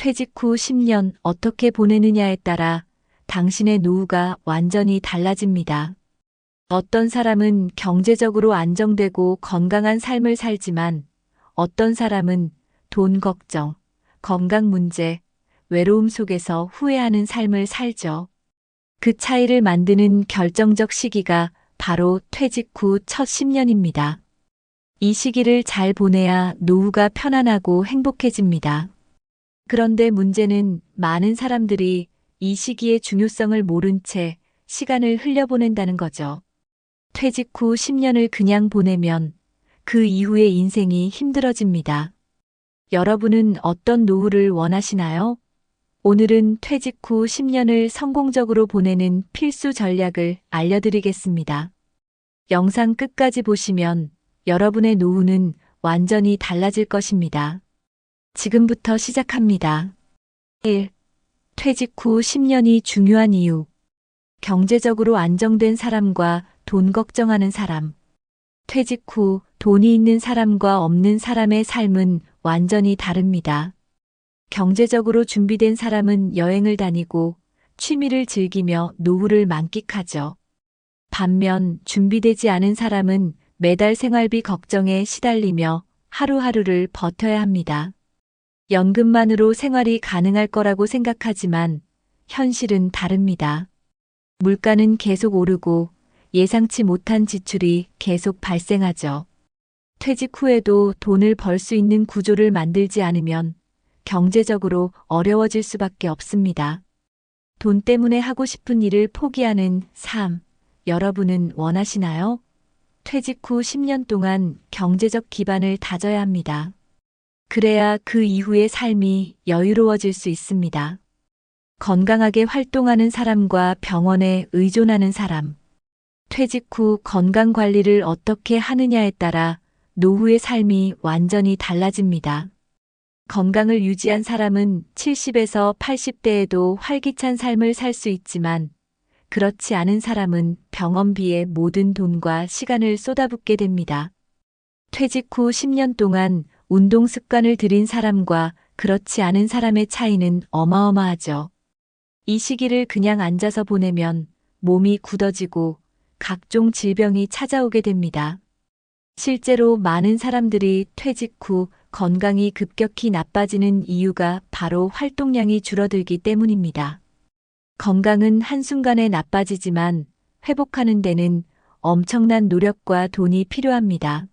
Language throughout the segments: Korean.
퇴직 후 10년 어떻게 보내느냐에 따라 당신의 노후가 완전히 달라집니다. 어떤 사람은 경제적으로 안정되고 건강한 삶을 살지만 어떤 사람은 돈 걱정, 건강 문제, 외로움 속에서 후회하는 삶을 살죠. 그 차이를 만드는 결정적 시기가 바로 퇴직 후 첫 10년입니다. 이 시기를 잘 보내야 노후가 편안하고 행복해집니다. 그런데 문제는 많은 사람들이 이 시기의 중요성을 모른 채 시간을 흘려보낸다는 거죠. 퇴직 후 10년을 그냥 보내면 그 이후의 인생이 힘들어집니다. 여러분은 어떤 노후를 원하시나요? 오늘은 퇴직 후 10년을 성공적으로 보내는 필수 전략을 알려드리겠습니다. 영상 끝까지 보시면 여러분의 노후는 완전히 달라질 것입니다. 지금부터 시작합니다. 1. 퇴직 후 10년이 중요한 이유. 경제적으로 안정된 사람과 돈 걱정하는 사람. 퇴직 후 돈이 있는 사람과 없는 사람의 삶은 완전히 다릅니다. 경제적으로 준비된 사람은 여행을 다니고 취미를 즐기며 노후를 만끽하죠. 반면 준비되지 않은 사람은 매달 생활비 걱정에 시달리며 하루하루를 버텨야 합니다. 연금만으로 생활이 가능할 거라고 생각하지만 현실은 다릅니다. 물가는 계속 오르고 예상치 못한 지출이 계속 발생하죠. 퇴직 후에도 돈을 벌 수 있는 구조를 만들지 않으면 경제적으로 어려워질 수밖에 없습니다. 돈 때문에 하고 싶은 일을 포기하는 삶, 여러분은 원하시나요? 퇴직 후 10년 동안 경제적 기반을 다져야 합니다. 그래야 그 이후의 삶이 여유로워질 수 있습니다. 건강하게 활동하는 사람과 병원에 의존하는 사람. 퇴직 후 건강 관리를 어떻게 하느냐에 따라 노후의 삶이 완전히 달라집니다. 건강을 유지한 사람은 70에서 80대에도 활기찬 삶을 살 수 있지만 그렇지 않은 사람은 병원비에 모든 돈과 시간을 쏟아붓게 됩니다. 퇴직 후 10년 동안 운동 습관을 들인 사람과 그렇지 않은 사람의 차이는 어마어마하죠. 이 시기를 그냥 앉아서 보내면 몸이 굳어지고 각종 질병이 찾아오게 됩니다. 실제로 많은 사람들이 퇴직 후 건강이 급격히 나빠지는 이유가 바로 활동량이 줄어들기 때문입니다. 건강은 한순간에 나빠지지만 회복하는 데는 엄청난 노력과 돈이 필요합니다.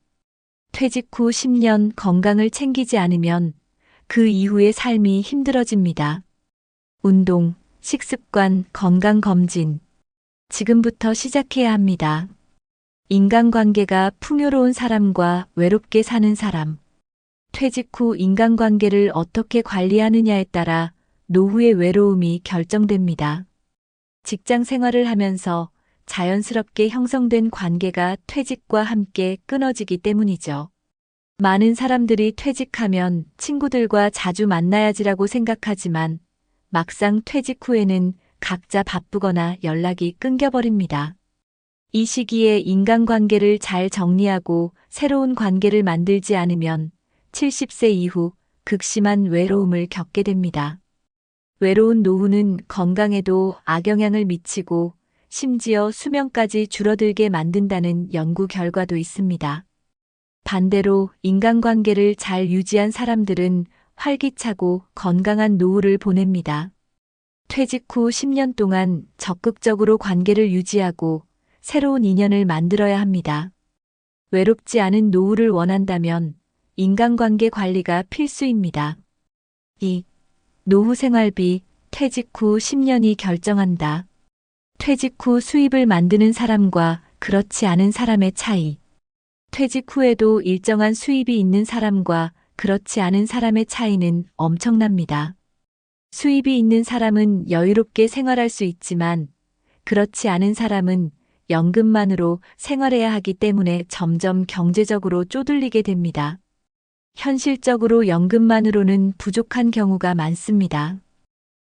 퇴직 후 10년 건강을 챙기지 않으면 그 이후의 삶이 힘들어집니다. 운동, 식습관, 건강검진. 지금부터 시작해야 합니다. 인간관계가 풍요로운 사람과 외롭게 사는 사람. 퇴직 후 인간관계를 어떻게 관리하느냐에 따라 노후의 외로움이 결정됩니다. 직장 생활을 하면서 자연스럽게 형성된 관계가 퇴직과 함께 끊어지기 때문이죠. 많은 사람들이 퇴직하면 친구들과 자주 만나야지라고 생각하지만 막상 퇴직 후에는 각자 바쁘거나 연락이 끊겨버립니다. 이 시기에 인간관계를 잘 정리하고 새로운 관계를 만들지 않으면 70세 이후 극심한 외로움을 겪게 됩니다. 외로운 노후는 건강에도 악영향을 미치고 심지어 수명까지 줄어들게 만든다는 연구 결과도 있습니다. 반대로 인간관계를 잘 유지한 사람들은 활기차고 건강한 노후를 보냅니다. 퇴직 후 10년 동안 적극적으로 관계를 유지하고 새로운 인연을 만들어야 합니다. 외롭지 않은 노후를 원한다면 인간관계 관리가 필수입니다. 2. 노후 생활비, 퇴직 후 10년이 결정한다. 퇴직 후 수입을 만드는 사람과 그렇지 않은 사람의 차이. 퇴직 후에도 일정한 수입이 있는 사람과 그렇지 않은 사람의 차이는 엄청납니다. 수입이 있는 사람은 여유롭게 생활할 수 있지만 그렇지 않은 사람은 연금만으로 생활해야 하기 때문에 점점 경제적으로 쪼들리게 됩니다. 현실적으로 연금만으로는 부족한 경우가 많습니다.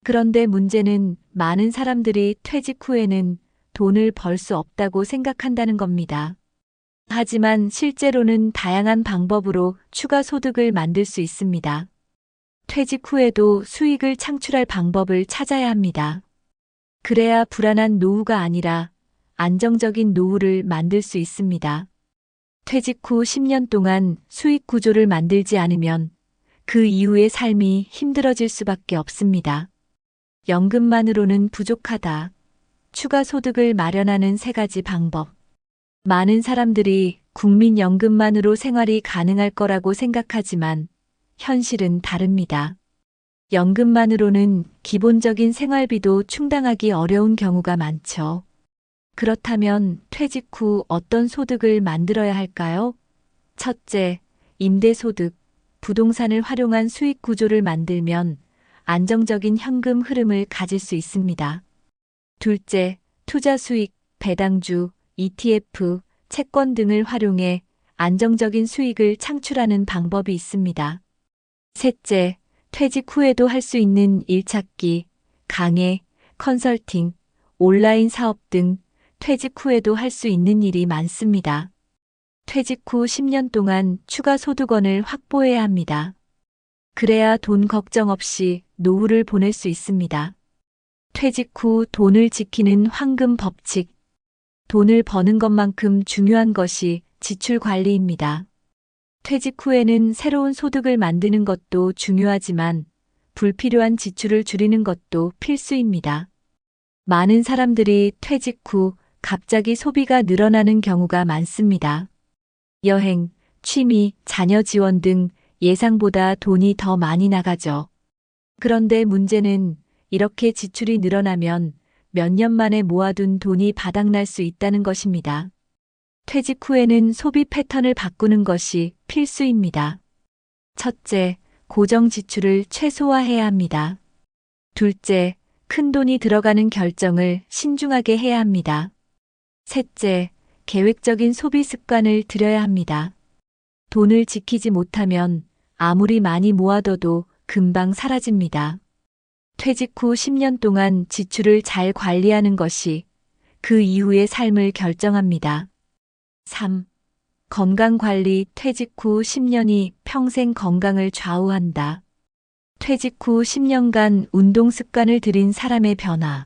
그런데 문제는 많은 사람들이 퇴직 후에는 돈을 벌 수 없다고 생각한다는 겁니다. 하지만 실제로는 다양한 방법으로 추가 소득을 만들 수 있습니다. 퇴직 후에도 수익을 창출할 방법을 찾아야 합니다. 그래야 불안한 노후가 아니라 안정적인 노후를 만들 수 있습니다. 퇴직 후 10년 동안 수익 구조를 만들지 않으면 그 이후의 삶이 힘들어질 수밖에 없습니다. 연금만으로는 부족하다. 추가 소득을 마련하는 3가지 방법. 많은 사람들이 국민연금만으로 생활이 가능할 거라고 생각하지만 현실은 다릅니다. 연금만으로는 기본적인 생활비도 충당하기 어려운 경우가 많죠. 그렇다면 퇴직 후 어떤 소득을 만들어야 할까요? 첫째, 임대소득, 부동산을 활용한 수익 구조를 만들면 안정적인 현금 흐름을 가질 수 있습니다. 둘째, 투자 수익, 배당주, ETF, 채권 등을 활용해 안정적인 수익을 창출하는 방법이 있습니다. 셋째, 퇴직 후에도 할 수 있는 일 찾기, 강의, 컨설팅, 온라인 사업 등 퇴직 후에도 할 수 있는 일이 많습니다. 퇴직 후 10년 동안 추가 소득원을 확보해야 합니다. 그래야 돈 걱정 없이 노후를 보낼 수 있습니다. 퇴직 후 돈을 지키는 황금 법칙. 돈을 버는 것만큼 중요한 것이 지출 관리입니다. 퇴직 후에는 새로운 소득을 만드는 것도 중요하지만 불필요한 지출을 줄이는 것도 필수입니다. 많은 사람들이 퇴직 후 갑자기 소비가 늘어나는 경우가 많습니다. 여행, 취미, 자녀 지원 등 예상보다 돈이 더 많이 나가죠. 그런데 문제는 이렇게 지출이 늘어나면 몇 년 만에 모아둔 돈이 바닥날 수 있다는 것입니다. 퇴직 후에는 소비 패턴을 바꾸는 것이 필수입니다. 첫째, 고정 지출을 최소화해야 합니다. 둘째, 큰 돈이 들어가는 결정을 신중하게 해야 합니다. 셋째, 계획적인 소비 습관을 들여야 합니다. 돈을 지키지 못하면 아무리 많이 모아둬도 금방 사라집니다. 퇴직 후 10년 동안 지출을 잘 관리하는 것이 그 이후의 삶을 결정합니다. 3. 건강관리. 퇴직 후 10년이 평생 건강을 좌우한다. 퇴직 후 10년간 운동 습관을 들인 사람의 변화.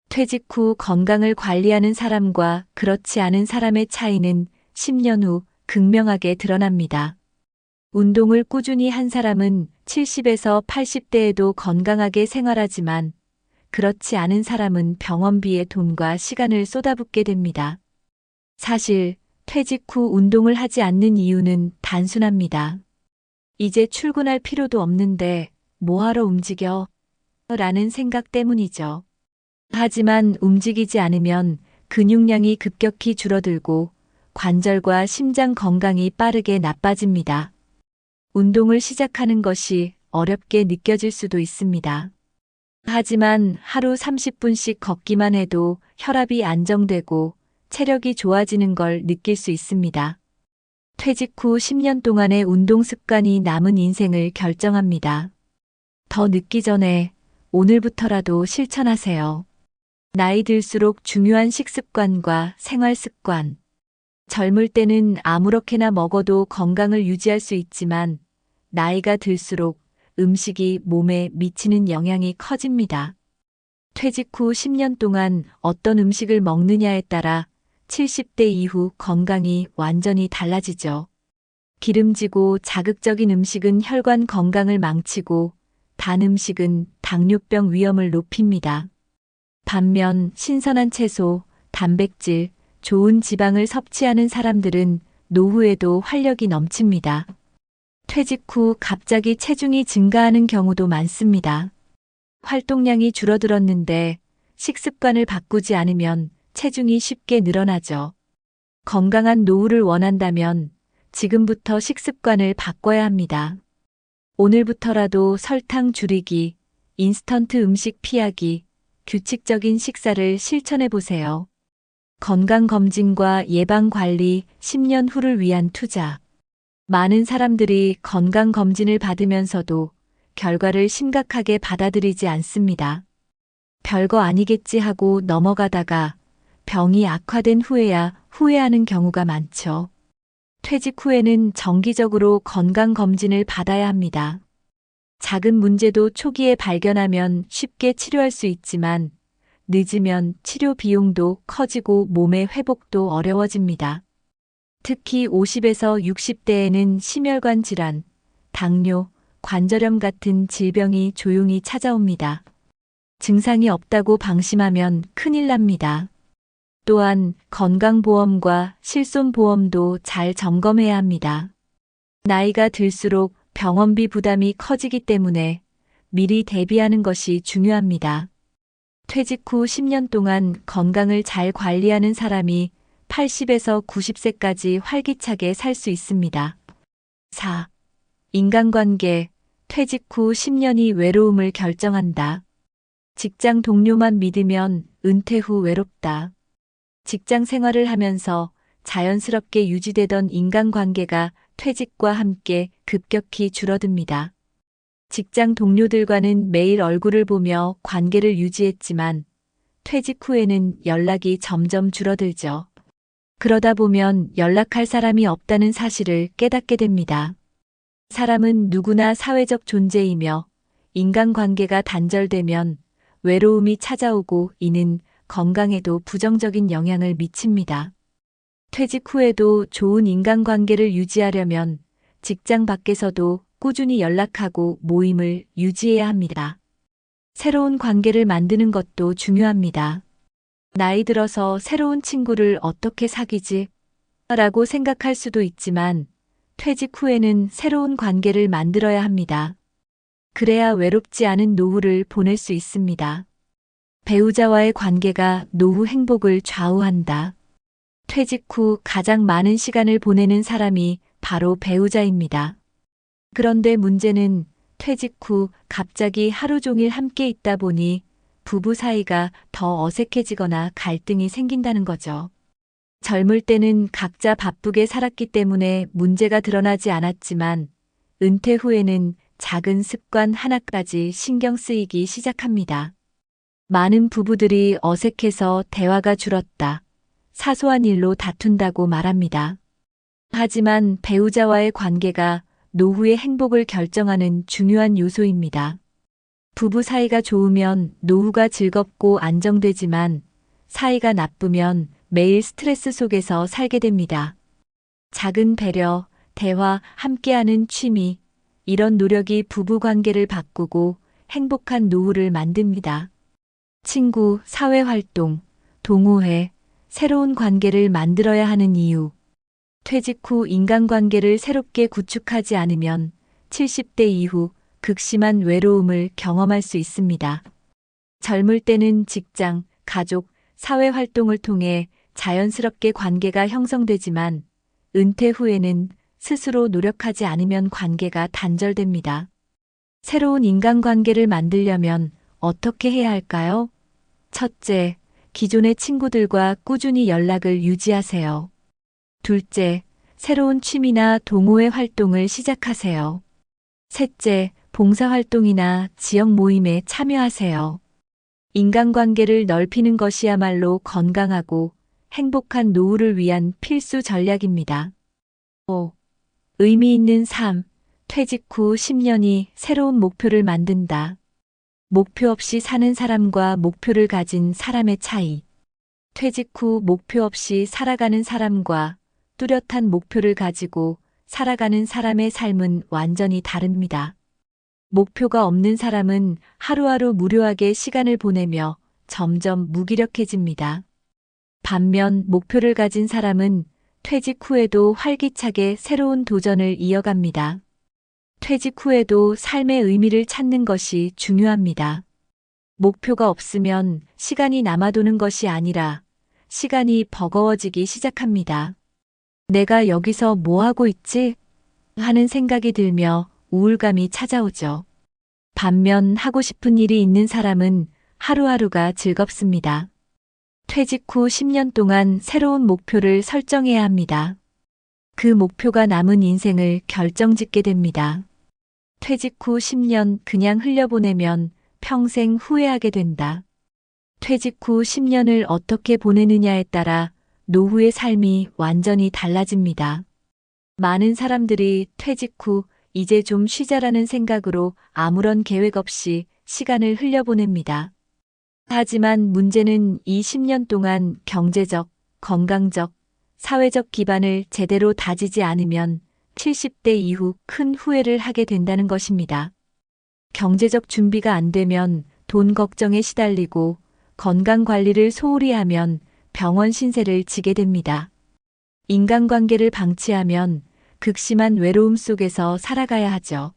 퇴직 후 건강을 관리하는 사람과 그렇지 않은 사람의 차이는 10년 후 극명하게 드러납니다. 운동을 꾸준히 한 사람은 70에서 80대에도 건강하게 생활하지만 그렇지 않은 사람은 병원비에 돈과 시간을 쏟아붓게 됩니다. 사실 퇴직 후 운동을 하지 않는 이유는 단순합니다. 이제 출근할 필요도 없는데 뭐하러 움직여? 라는 생각 때문이죠. 하지만 움직이지 않으면 근육량이 급격히 줄어들고 관절과 심장 건강이 빠르게 나빠집니다. 운동을 시작하는 것이 어렵게 느껴질 수도 있습니다. 하지만 하루 30분씩 걷기만 해도 혈압이 안정되고 체력이 좋아지는 걸 느낄 수 있습니다. 퇴직 후 10년 동안의 운동 습관이 남은 인생을 결정합니다. 더 늦기 전에 오늘부터라도 실천하세요. 나이 들수록 중요한 식습관과 생활 습관. 젊을 때는 아무렇게나 먹어도 건강을 유지할 수 있지만 나이가 들수록 음식이 몸에 미치는 영향이 커집니다. 퇴직 후 10년 동안 어떤 음식을 먹느냐에 따라 70대 이후 건강이 완전히 달라지죠. 기름지고 자극적인 음식은 혈관 건강을 망치고 단 음식은 당뇨병 위험을 높입니다. 반면 신선한 채소, 단백질, 좋은 지방을 섭취하는 사람들은 노후에도 활력이 넘칩니다. 퇴직 후 갑자기 체중이 증가하는 경우도 많습니다. 활동량이 줄어들었는데 식습관을 바꾸지 않으면 체중이 쉽게 늘어나죠. 건강한 노후를 원한다면 지금부터 식습관을 바꿔야 합니다. 오늘부터라도 설탕 줄이기, 인스턴트 음식 피하기, 규칙적인 식사를 실천해 보세요. 건강검진과 예방관리, 10년 후를 위한 투자. 많은 사람들이 건강검진을 받으면서도 결과를 심각하게 받아들이지 않습니다. 별거 아니겠지 하고 넘어가다가 병이 악화된 후에야 후회하는 경우가 많죠. 퇴직 후에는 정기적으로 건강검진을 받아야 합니다. 작은 문제도 초기에 발견하면 쉽게 치료할 수 있지만 늦으면 치료 비용도 커지고 몸의 회복도 어려워집니다. 특히 50에서 60대에는 심혈관 질환, 당뇨, 관절염 같은 질병이 조용히 찾아옵니다. 증상이 없다고 방심하면 큰일 납니다. 또한 건강보험과 실손보험도 잘 점검해야 합니다. 나이가 들수록 병원비 부담이 커지기 때문에 미리 대비하는 것이 중요합니다. 퇴직 후 10년 동안 건강을 잘 관리하는 사람이 80에서 90세까지 활기차게 살 수 있습니다. 4. 인간관계, 퇴직 후 10년이 외로움을 결정한다. 직장 동료만 믿으면 은퇴 후 외롭다. 직장 생활을 하면서 자연스럽게 유지되던 인간관계가 퇴직과 함께 급격히 줄어듭니다. 직장 동료들과는 매일 얼굴을 보며 관계를 유지했지만 퇴직 후에는 연락이 점점 줄어들죠. 그러다 보면 연락할 사람이 없다는 사실을 깨닫게 됩니다. 사람은 누구나 사회적 존재이며 인간관계가 단절되면 외로움이 찾아오고 이는 건강에도 부정적인 영향을 미칩니다. 퇴직 후에도 좋은 인간관계를 유지하려면 직장 밖에서도 꾸준히 연락하고 모임을 유지해야 합니다. 새로운 관계를 만드는 것도 중요합니다. 나이 들어서 새로운 친구를 어떻게 사귀지? 라고 생각할 수도 있지만 퇴직 후에는 새로운 관계를 만들어야 합니다. 그래야 외롭지 않은 노후를 보낼 수 있습니다. 배우자와의 관계가 노후 행복을 좌우한다. 퇴직 후 가장 많은 시간을 보내는 사람이 바로 배우자입니다. 그런데 문제는 퇴직 후 갑자기 하루 종일 함께 있다 보니 부부 사이가 더 어색해지거나 갈등이 생긴다는 거죠. 젊을 때는 각자 바쁘게 살았기 때문에 문제가 드러나지 않았지만 은퇴 후에는 작은 습관 하나까지 신경 쓰이기 시작합니다. 많은 부부들이 어색해서 대화가 줄었다. 사소한 일로 다툰다고 말합니다. 하지만 배우자와의 관계가 노후의 행복을 결정하는 중요한 요소입니다. 부부 사이가 좋으면 노후가 즐겁고 안정되지만 사이가 나쁘면 매일 스트레스 속에서 살게 됩니다. 작은 배려, 대화, 함께하는 취미, 이런 노력이 부부 관계를 바꾸고 행복한 노후를 만듭니다. 친구, 사회활동, 동호회, 새로운 관계를 만들어야 하는 이유. 퇴직 후 인간관계를 새롭게 구축하지 않으면 70대 이후 극심한 외로움을 경험할 수 있습니다. 젊을 때는 직장, 가족, 사회활동을 통해 자연스럽게 관계가 형성되지만 은퇴 후에는 스스로 노력하지 않으면 관계가 단절됩니다. 새로운 인간관계를 만들려면 어떻게 해야 할까요? 첫째, 기존의 친구들과 꾸준히 연락을 유지하세요. 둘째, 새로운 취미나 동호회 활동을 시작하세요. 셋째, 봉사활동이나 지역 모임에 참여하세요. 인간관계를 넓히는 것이야말로 건강하고 행복한 노후를 위한 필수 전략입니다. 5. 의미 있는 삶, 퇴직 후 10년이 새로운 목표를 만든다. 목표 없이 사는 사람과 목표를 가진 사람의 차이. 퇴직 후 목표 없이 살아가는 사람과 뚜렷한 목표를 가지고 살아가는 사람의 삶은 완전히 다릅니다. 목표가 없는 사람은 하루하루 무료하게 시간을 보내며 점점 무기력해집니다. 반면 목표를 가진 사람은 퇴직 후에도 활기차게 새로운 도전을 이어갑니다. 퇴직 후에도 삶의 의미를 찾는 것이 중요합니다. 목표가 없으면 시간이 남아도는 것이 아니라 시간이 버거워지기 시작합니다. 내가 여기서 뭐 하고 있지? 하는 생각이 들며 우울감이 찾아오죠. 반면 하고 싶은 일이 있는 사람은 하루하루가 즐겁습니다. 퇴직 후 10년 동안 새로운 목표를 설정해야 합니다. 그 목표가 남은 인생을 결정짓게 됩니다. 퇴직 후 10년 그냥 흘려보내면 평생 후회하게 된다. 퇴직 후 10년을 어떻게 보내느냐에 따라 노후의 삶이 완전히 달라집니다. 많은 사람들이 퇴직 후 이제 좀 쉬자라는 생각으로 아무런 계획 없이 시간을 흘려보냅니다. 하지만 문제는 이 10년 동안 경제적, 건강적, 사회적 기반을 제대로 다지지 않으면 70대 이후 큰 후회를 하게 된다는 것입니다. 경제적 준비가 안 되면 돈 걱정에 시달리고 건강 관리를 소홀히 하면 병원 신세를 지게 됩니다. 인간관계를 방치하면 극심한 외로움 속에서 살아가야 하죠.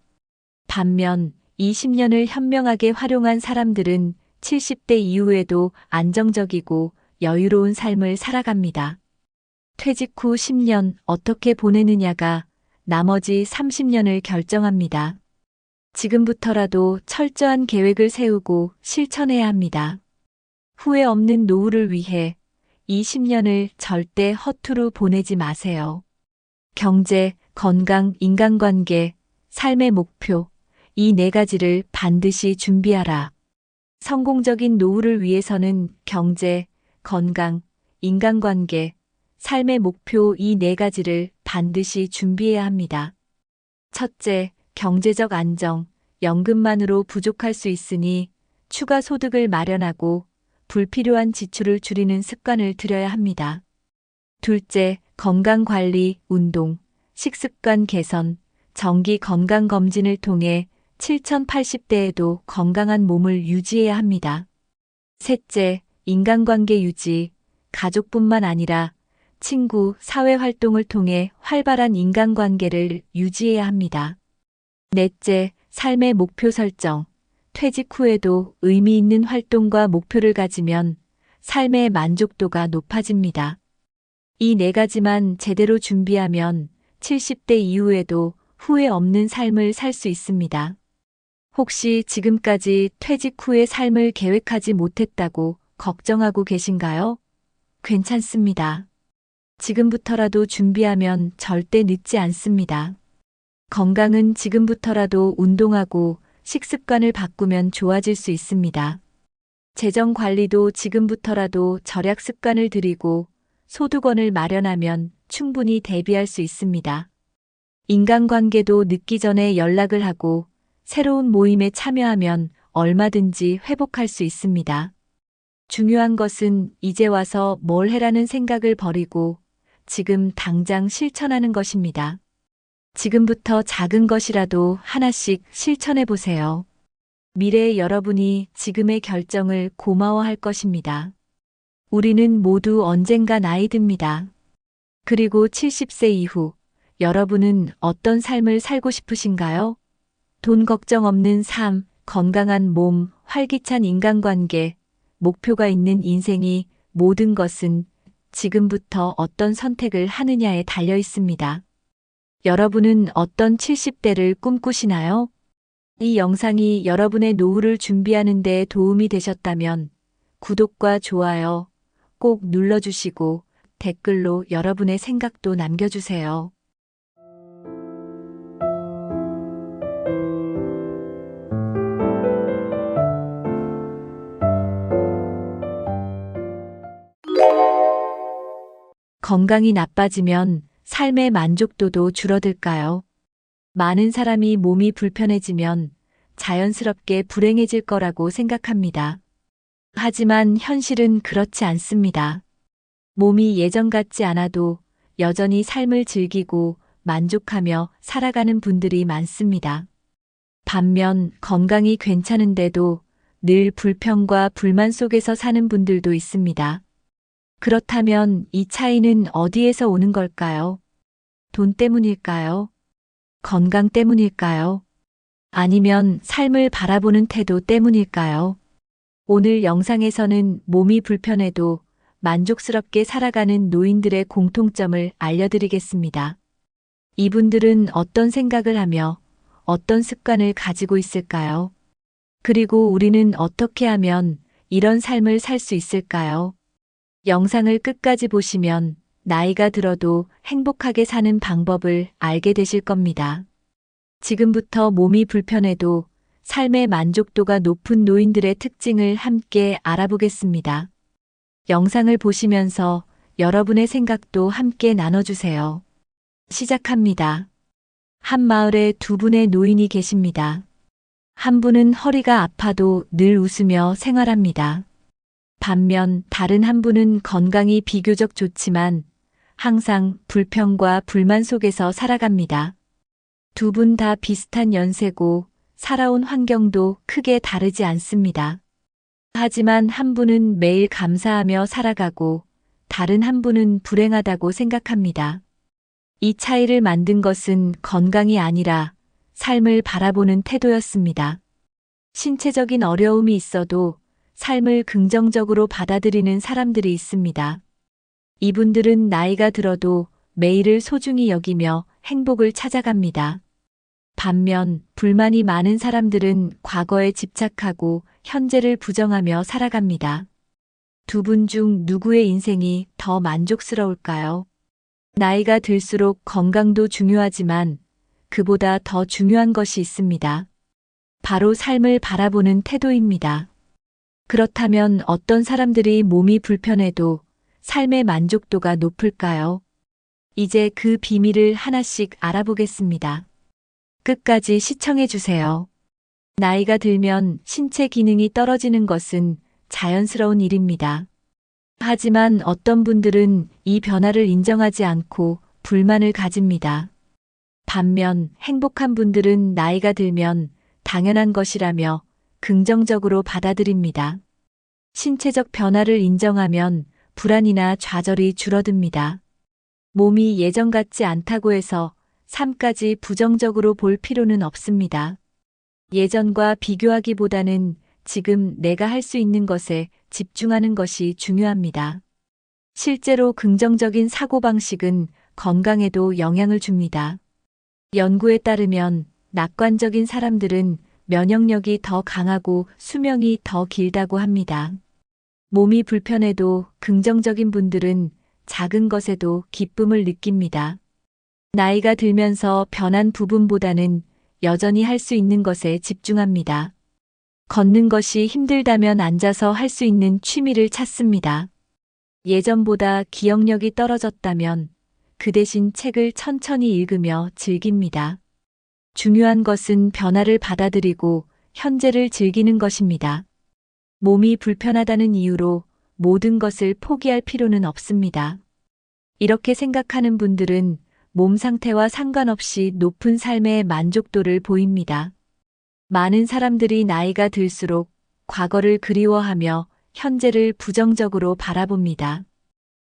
반면 20년을 현명하게 활용한 사람들은 70대 이후에도 안정적이고 여유로운 삶을 살아갑니다. 퇴직 후 10년 어떻게 보내느냐가 나머지 30년을 결정합니다. 지금부터라도 철저한 계획을 세우고 실천해야 합니다. 후회 없는 노후를 위해 20년을 절대 허투루 보내지 마세요. 경제, 건강, 인간관계, 삶의 목표, 이 네 가지를 반드시 준비하라. 성공적인 노후를 위해서는 경제, 건강, 인간관계, 삶의 목표 이 네 가지를 반드시 준비해야 합니다. 첫째, 경제적 안정, 연금만으로 부족할 수 있으니 추가 소득을 마련하고 불필요한 지출을 줄이는 습관을 들여야 합니다. 둘째, 건강 관리, 운동, 식습관 개선, 정기 건강 검진을 통해 7080대에도 건강한 몸을 유지해야 합니다. 셋째, 인간관계 유지, 가족뿐만 아니라 친구, 사회 활동을 통해 활발한 인간관계를 유지해야 합니다. 넷째, 삶의 목표 설정, 퇴직 후에도 의미 있는 활동과 목표를 가지면 삶의 만족도가 높아집니다. 이 네 가지만 제대로 준비하면 70대 이후에도 후회 없는 삶을 살 수 있습니다. 혹시 지금까지 퇴직 후의 삶을 계획하지 못했다고 걱정하고 계신가요? 괜찮습니다. 지금부터라도 준비하면 절대 늦지 않습니다. 건강은 지금부터라도 운동하고 식습관을 바꾸면 좋아질 수 있습니다. 재정 관리도 지금부터라도 절약 습관을 들이고 소득원을 마련하면 충분히 대비할 수 있습니다. 인간관계도 늦기 전에 연락을 하고 새로운 모임에 참여하면 얼마든지 회복할 수 있습니다. 중요한 것은 이제 와서 뭘 해라는 생각을 버리고 지금 당장 실천하는 것입니다. 지금부터 작은 것이라도 하나씩 실천해 보세요. 미래의 여러분이 지금의 결정을 고마워할 것입니다. 우리는 모두 언젠가 나이 듭니다. 그리고 70세 이후 여러분은 어떤 삶을 살고 싶으신가요? 돈 걱정 없는 삶, 건강한 몸, 활기찬 인간관계, 목표가 있는 인생이 모든 것은 지금부터 어떤 선택을 하느냐에 달려 있습니다. 여러분은 어떤 70대를 꿈꾸시나요? 이 영상이 여러분의 노후를 준비하는 데 도움이 되셨다면 구독과 좋아요 꼭 눌러주시고 댓글로 여러분의 생각도 남겨주세요. 건강이 나빠지면 삶의 만족도도 줄어들까요? 많은 사람이 몸이 불편해지면 자연스럽게 불행해질 거라고 생각합니다. 하지만 현실은 그렇지 않습니다. 몸이 예전 같지 않아도 여전히 삶을 즐기고 만족하며 살아가는 분들이 많습니다. 반면 건강이 괜찮은데도 늘 불평과 불만 속에서 사는 분들도 있습니다. 그렇다면 이 차이는 어디에서 오는 걸까요? 돈 때문일까요? 건강 때문일까요? 아니면 삶을 바라보는 태도 때문일까요? 오늘 영상에서는 몸이 불편해도 만족스럽게 살아가는 노인들의 공통점을 알려드리겠습니다. 이분들은 어떤 생각을 하며 어떤 습관을 가지고 있을까요? 그리고 우리는 어떻게 하면 이런 삶을 살 수 있을까요? 영상을 끝까지 보시면 나이가 들어도 행복하게 사는 방법을 알게 되실 겁니다. 지금부터 몸이 불편해도 삶의 만족도가 높은 노인들의 특징을 함께 알아보겠습니다. 영상을 보시면서 여러분의 생각도 함께 나눠주세요. 시작합니다. 한 마을에 두 분의 노인이 계십니다. 한 분은 허리가 아파도 늘 웃으며 생활합니다. 반면 다른 한 분은 건강이 비교적 좋지만 항상 불평과 불만 속에서 살아갑니다. 두 분 다 비슷한 연세고 살아온 환경도 크게 다르지 않습니다. 하지만 한 분은 매일 감사하며 살아가고 다른 한 분은 불행하다고 생각합니다. 이 차이를 만든 것은 건강이 아니라 삶을 바라보는 태도였습니다. 신체적인 어려움이 있어도 삶을 긍정적으로 받아들이는 사람들이 있습니다. 이분들은 나이가 들어도 매일을 소중히 여기며 행복을 찾아갑니다. 반면 불만이 많은 사람들은 과거에 집착하고 현재를 부정하며 살아갑니다. 두 분 중 누구의 인생이 더 만족스러울까요? 나이가 들수록 건강도 중요하지만 그보다 더 중요한 것이 있습니다. 바로 삶을 바라보는 태도입니다. 그렇다면 어떤 사람들이 몸이 불편해도 삶의 만족도가 높을까요? 이제 그 비밀을 하나씩 알아보겠습니다. 끝까지 시청해 주세요. 나이가 들면 신체 기능이 떨어지는 것은 자연스러운 일입니다. 하지만 어떤 분들은 이 변화를 인정하지 않고 불만을 가집니다. 반면 행복한 분들은 나이가 들면 당연한 것이라며 긍정적으로 받아들입니다. 신체적 변화를 인정하면 불안이나 좌절이 줄어듭니다. 몸이 예전 같지 않다고 해서 삶까지 부정적으로 볼 필요는 없습니다. 예전과 비교하기보다는 지금 내가 할 수 있는 것에 집중하는 것이 중요합니다. 실제로 긍정적인 사고방식은 건강에도 영향을 줍니다. 연구에 따르면 낙관적인 사람들은 면역력이 더 강하고 수명이 더 길다고 합니다. 몸이 불편해도 긍정적인 분들은 작은 것에도 기쁨을 느낍니다. 나이가 들면서 변한 부분보다는 여전히 할 수 있는 것에 집중합니다. 걷는 것이 힘들다면 앉아서 할 수 있는 취미를 찾습니다. 예전보다 기억력이 떨어졌다면 그 대신 책을 천천히 읽으며 즐깁니다. 중요한 것은 변화를 받아들이고 현재를 즐기는 것입니다. 몸이 불편하다는 이유로 모든 것을 포기할 필요는 없습니다. 이렇게 생각하는 분들은 몸 상태와 상관없이 높은 삶의 만족도를 보입니다. 많은 사람들이 나이가 들수록 과거를 그리워하며 현재를 부정적으로 바라봅니다.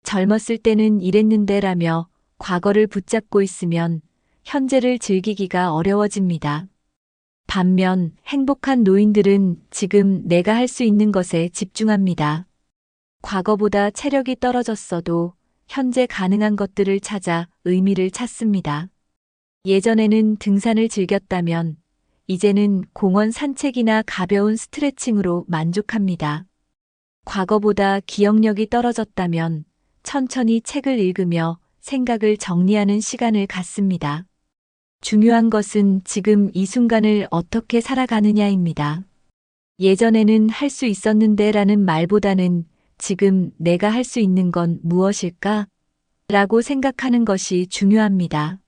젊었을 때는 이랬는데라며 과거를 붙잡고 있으면 현재를 즐기기가 어려워집니다. 반면 행복한 노인들은 지금 내가 할 수 있는 것에 집중합니다. 과거보다 체력이 떨어졌어도 현재 가능한 것들을 찾아 의미를 찾습니다. 예전에는 등산을 즐겼다면 이제는 공원 산책이나 가벼운 스트레칭으로 만족합니다. 과거보다 기억력이 떨어졌다면 천천히 책을 읽으며 생각을 정리하는 시간을 갖습니다. 중요한 것은 지금 이 순간을 어떻게 살아가느냐입니다. 예전에는 할 수 있었는데 라는 말보다는 지금 내가 할 수 있는 건 무엇일까? 라고 생각하는 것이 중요합니다.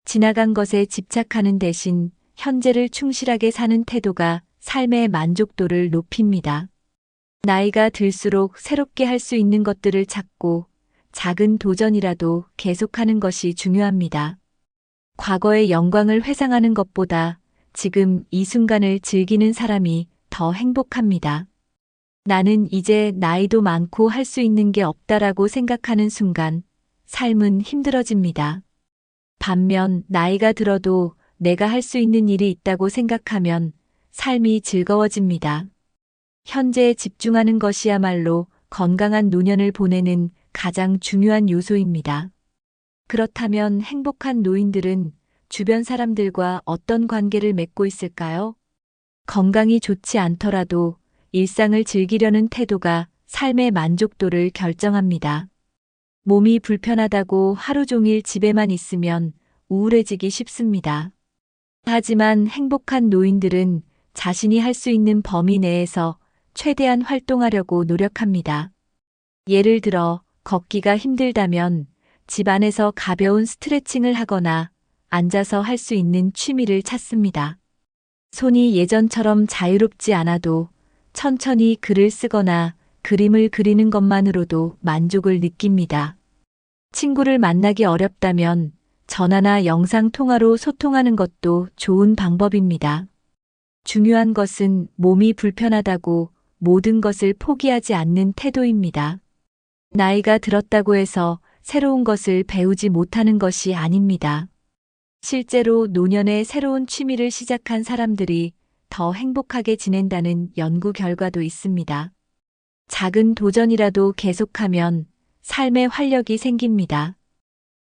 지나간 것에 집착하는 대신 현재를 충실하게 사는 태도가 삶의 만족도를 높입니다. 나이가 들수록 새롭게 할 수 있는 것들을 찾고 작은 도전이라도 계속하는 것이 중요합니다. 과거의 영광을 회상하는 것보다 지금 이 순간을 즐기는 사람이 더 행복합니다. 나는 이제 나이도 많고 할 수 있는 게 없다라고 생각하는 순간 삶은 힘들어집니다. 반면 나이가 들어도 내가 할 수 있는 일이 있다고 생각하면 삶이 즐거워집니다. 현재에 집중하는 것이야말로 건강한 노년을 보내는 가장 중요한 요소입니다. 그렇다면 행복한 노인들은 주변 사람들과 어떤 관계를 맺고 있을까요? 건강이 좋지 않더라도 일상을 즐기려는 태도가 삶의 만족도를 결정합니다. 몸이 불편하다고 하루 종일 집에만 있으면 우울해지기 쉽습니다. 하지만 행복한 노인들은 자신이 할 수 있는 범위 내에서 최대한 활동하려고 노력합니다. 예를 들어 걷기가 힘들다면 집 안에서 가벼운 스트레칭을 하거나 앉아서 할 수 있는 취미를 찾습니다. 손이 예전처럼 자유롭지 않아도 천천히 글을 쓰거나 그림을 그리는 것만으로도 만족을 느낍니다. 친구를 만나기 어렵다면 전화나 영상 통화로 소통하는 것도 좋은 방법입니다. 중요한 것은 몸이 불편하다고 모든 것을 포기하지 않는 태도입니다. 나이가 들었다고 해서 새로운 것을 배우지 못하는 것이 아닙니다. 실제로 노년에 새로운 취미를 시작한 사람들이 더 행복하게 지낸다는 연구 결과도 있습니다. 작은 도전이라도 계속하면 삶의 활력이 생깁니다.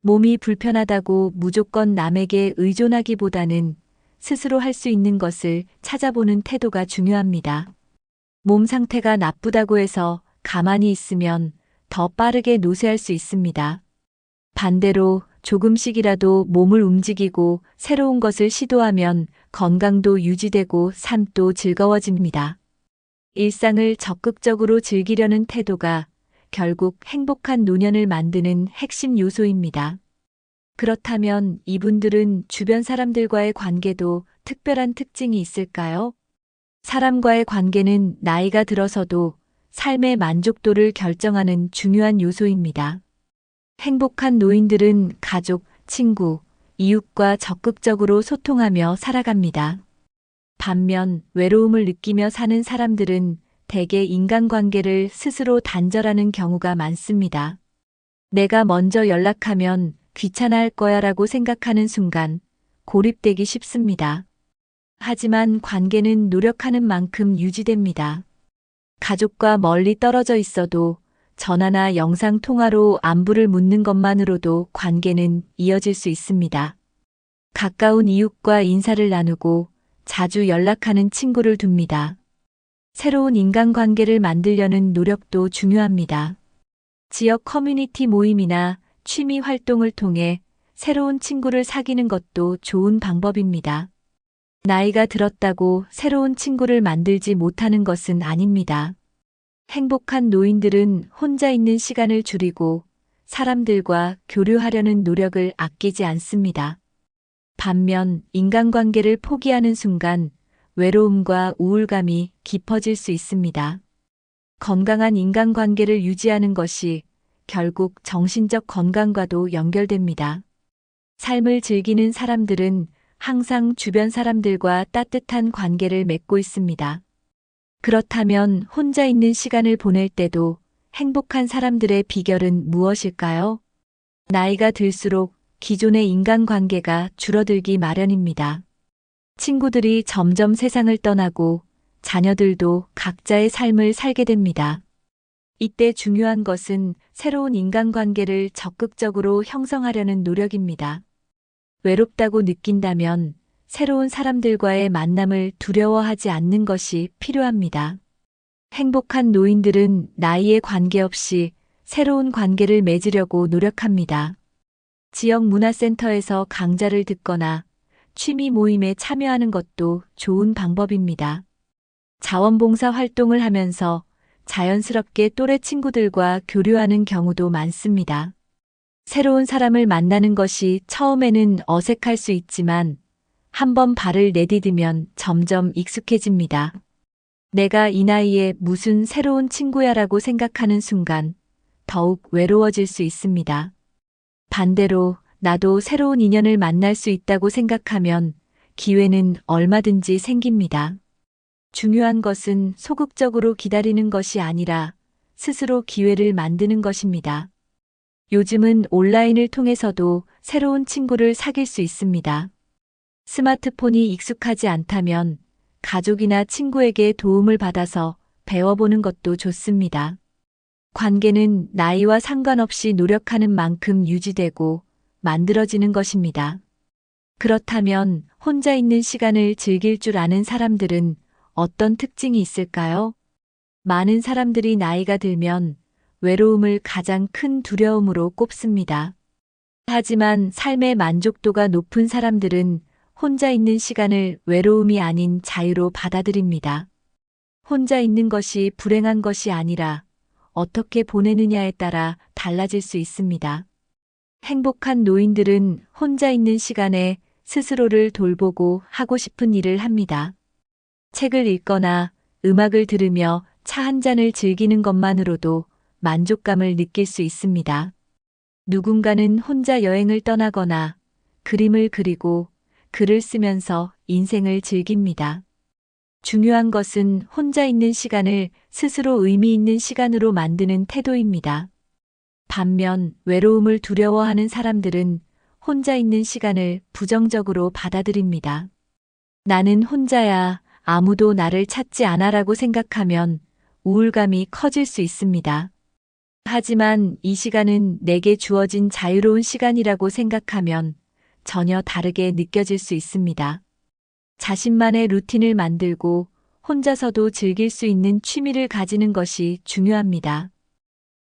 몸이 불편하다고 무조건 남에게 의존하기보다는 스스로 할 수 있는 것을 찾아보는 태도가 중요합니다. 몸 상태가 나쁘다고 해서 가만히 있으면 더 빠르게 노쇠할 수 있습니다. 반대로 조금씩이라도 몸을 움직이고 새로운 것을 시도하면 건강도 유지되고 삶도 즐거워집니다. 일상을 적극적으로 즐기려는 태도가 결국 행복한 노년을 만드는 핵심 요소입니다. 그렇다면 이분들은 주변 사람들과의 관계도 특별한 특징이 있을까요? 사람과의 관계는 나이가 들어서도 삶의 만족도를 결정하는 중요한 요소입니다. 행복한 노인들은 가족, 친구, 이웃과 적극적으로 소통하며 살아갑니다. 반면 외로움을 느끼며 사는 사람들은 대개 인간관계를 스스로 단절하는 경우가 많습니다. 내가 먼저 연락하면 귀찮아할 거야라고 생각하는 순간 고립되기 쉽습니다. 하지만 관계는 노력하는 만큼 유지됩니다. 가족과 멀리 떨어져 있어도 전화나 영상 통화로 안부를 묻는 것만으로도 관계는 이어질 수 있습니다. 가까운 이웃과 인사를 나누고 자주 연락하는 친구를 둡니다. 새로운 인간관계를 만들려는 노력도 중요합니다. 지역 커뮤니티 모임이나 취미 활동을 통해 새로운 친구를 사귀는 것도 좋은 방법입니다. 나이가 들었다고 새로운 친구를 만들지 못하는 것은 아닙니다. 행복한 노인들은 혼자 있는 시간을 줄이고 사람들과 교류하려는 노력을 아끼지 않습니다. 반면 인간관계를 포기하는 순간 외로움과 우울감이 깊어질 수 있습니다. 건강한 인간관계를 유지하는 것이 결국 정신적 건강과도 연결됩니다. 삶을 즐기는 사람들은 항상 주변 사람들과 따뜻한 관계를 맺고 있습니다. 그렇다면 혼자 있는 시간을 보낼 때도 행복한 사람들의 비결은 무엇일까요? 나이가 들수록 기존의 인간관계가 줄어들기 마련입니다. 친구들이 점점 세상을 떠나고 자녀들도 각자의 삶을 살게 됩니다. 이때 중요한 것은 새로운 인간관계를 적극적으로 형성하려는 노력입니다. 외롭다고 느낀다면 새로운 사람들과의 만남을 두려워하지 않는 것이 필요합니다. 행복한 노인들은 나이에 관계없이 새로운 관계를 맺으려고 노력합니다. 지역 문화센터에서 강좌를 듣거나 취미 모임에 참여하는 것도 좋은 방법입니다. 자원봉사 활동을 하면서 자연스럽게 또래 친구들과 교류하는 경우도 많습니다. 새로운 사람을 만나는 것이 처음에는 어색할 수 있지만 한번 발을 내디디면 점점 익숙해집니다. 내가 이 나이에 무슨 새로운 친구야라고 생각하는 순간 더욱 외로워질 수 있습니다. 반대로 나도 새로운 인연을 만날 수 있다고 생각하면 기회는 얼마든지 생깁니다. 중요한 것은 소극적으로 기다리는 것이 아니라 스스로 기회를 만드는 것입니다. 요즘은 온라인을 통해서도 새로운 친구를 사귈 수 있습니다. 스마트폰이 익숙하지 않다면 가족이나 친구에게 도움을 받아서 배워보는 것도 좋습니다. 관계는 나이와 상관없이 노력하는 만큼 유지되고 만들어지는 것입니다. 그렇다면 혼자 있는 시간을 즐길 줄 아는 사람들은 어떤 특징이 있을까요? 많은 사람들이 나이가 들면 외로움을 가장 큰 두려움으로 꼽습니다. 하지만 삶의 만족도가 높은 사람들은 혼자 있는 시간을 외로움이 아닌 자유로 받아들입니다. 혼자 있는 것이 불행한 것이 아니라 어떻게 보내느냐에 따라 달라질 수 있습니다. 행복한 노인들은 혼자 있는 시간에 스스로를 돌보고 하고 싶은 일을 합니다. 책을 읽거나 음악을 들으며 차 한 잔을 즐기는 것만으로도 만족감을 느낄 수 있습니다. 누군가는 혼자 여행을 떠나거나 그림을 그리고 글을 쓰면서 인생을 즐깁니다. 중요한 것은 혼자 있는 시간을 스스로 의미 있는 시간으로 만드는 태도입니다. 반면 외로움을 두려워하는 사람들은 혼자 있는 시간을 부정적으로 받아들입니다. 나는 혼자야, 아무도 나를 찾지 않아라고 생각하면 우울감이 커질 수 있습니다. 하지만 이 시간은 내게 주어진 자유로운 시간이라고 생각하면 전혀 다르게 느껴질 수 있습니다. 자신만의 루틴을 만들고 혼자서도 즐길 수 있는 취미를 가지는 것이 중요합니다.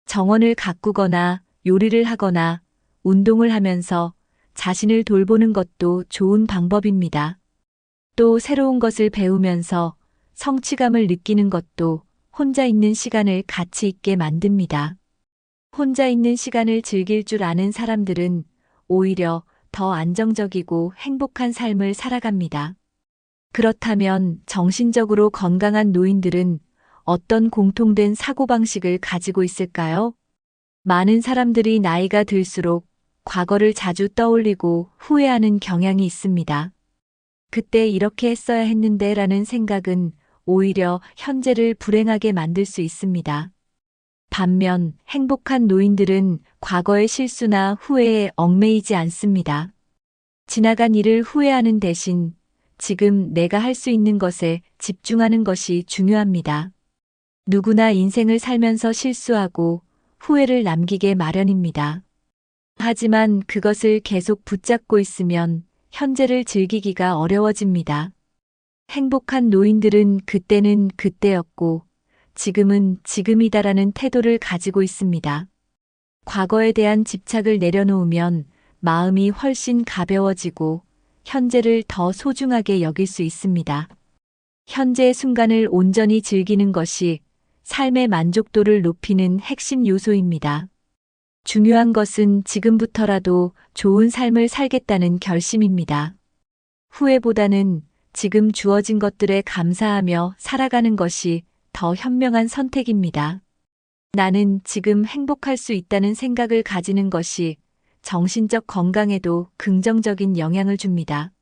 정원을 가꾸거나 요리를 하거나 운동을 하면서 자신을 돌보는 것도 좋은 방법입니다. 또 새로운 것을 배우면서 성취감을 느끼는 것도 혼자 있는 시간을 가치 있게 만듭니다. 혼자 있는 시간을 즐길 줄 아는 사람들은 오히려 더 안정적이고 행복한 삶을 살아갑니다. 그렇다면 정신적으로 건강한 노인들은 어떤 공통된 사고방식을 가지고 있을까요? 많은 사람들이 나이가 들수록 과거를 자주 떠올리고 후회하는 경향이 있습니다. 그때 이렇게 했어야 했는데 라는 생각은 오히려 현재를 불행하게 만들 수 있습니다. 반면 행복한 노인들은 과거의 실수나 후회에 얽매이지 않습니다. 지나간 일을 후회하는 대신 지금 내가 할 수 있는 것에 집중하는 것이 중요합니다. 누구나 인생을 살면서 실수하고 후회를 남기게 마련입니다. 하지만 그것을 계속 붙잡고 있으면 현재를 즐기기가 어려워집니다. 행복한 노인들은 그때는 그때였고 지금은 지금이다라는 태도를 가지고 있습니다. 과거에 대한 집착을 내려놓으면 마음이 훨씬 가벼워지고 현재를 더 소중하게 여길 수 있습니다. 현재의 순간을 온전히 즐기는 것이 삶의 만족도를 높이는 핵심 요소입니다. 중요한 것은 지금부터라도 좋은 삶을 살겠다는 결심입니다. 후회보다는 지금 주어진 것들에 감사하며 살아가는 것이 더 현명한 선택입니다. 나는 지금 행복할 수 있다는 생각을 가지는 것이 정신적 건강에도 긍정적인 영향을 줍니다.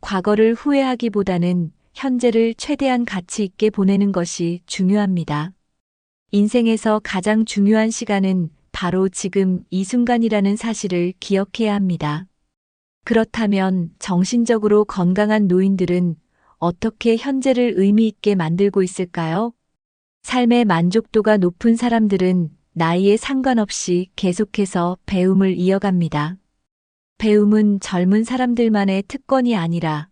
과거를 후회하기보다는 현재를 최대한 가치 있게 보내는 것이 중요합니다. 인생에서 가장 중요한 시간은 바로 지금 이 순간이라는 사실을 기억해야 합니다. 그렇다면 정신적으로 건강한 노인들은 어떻게 현재를 의미 있게 만들고 있을까요? 삶의 만족도가 높은 사람들은 나이에 상관없이 계속해서 배움을 이어갑니다. 배움은 젊은 사람들만의 특권이 아니라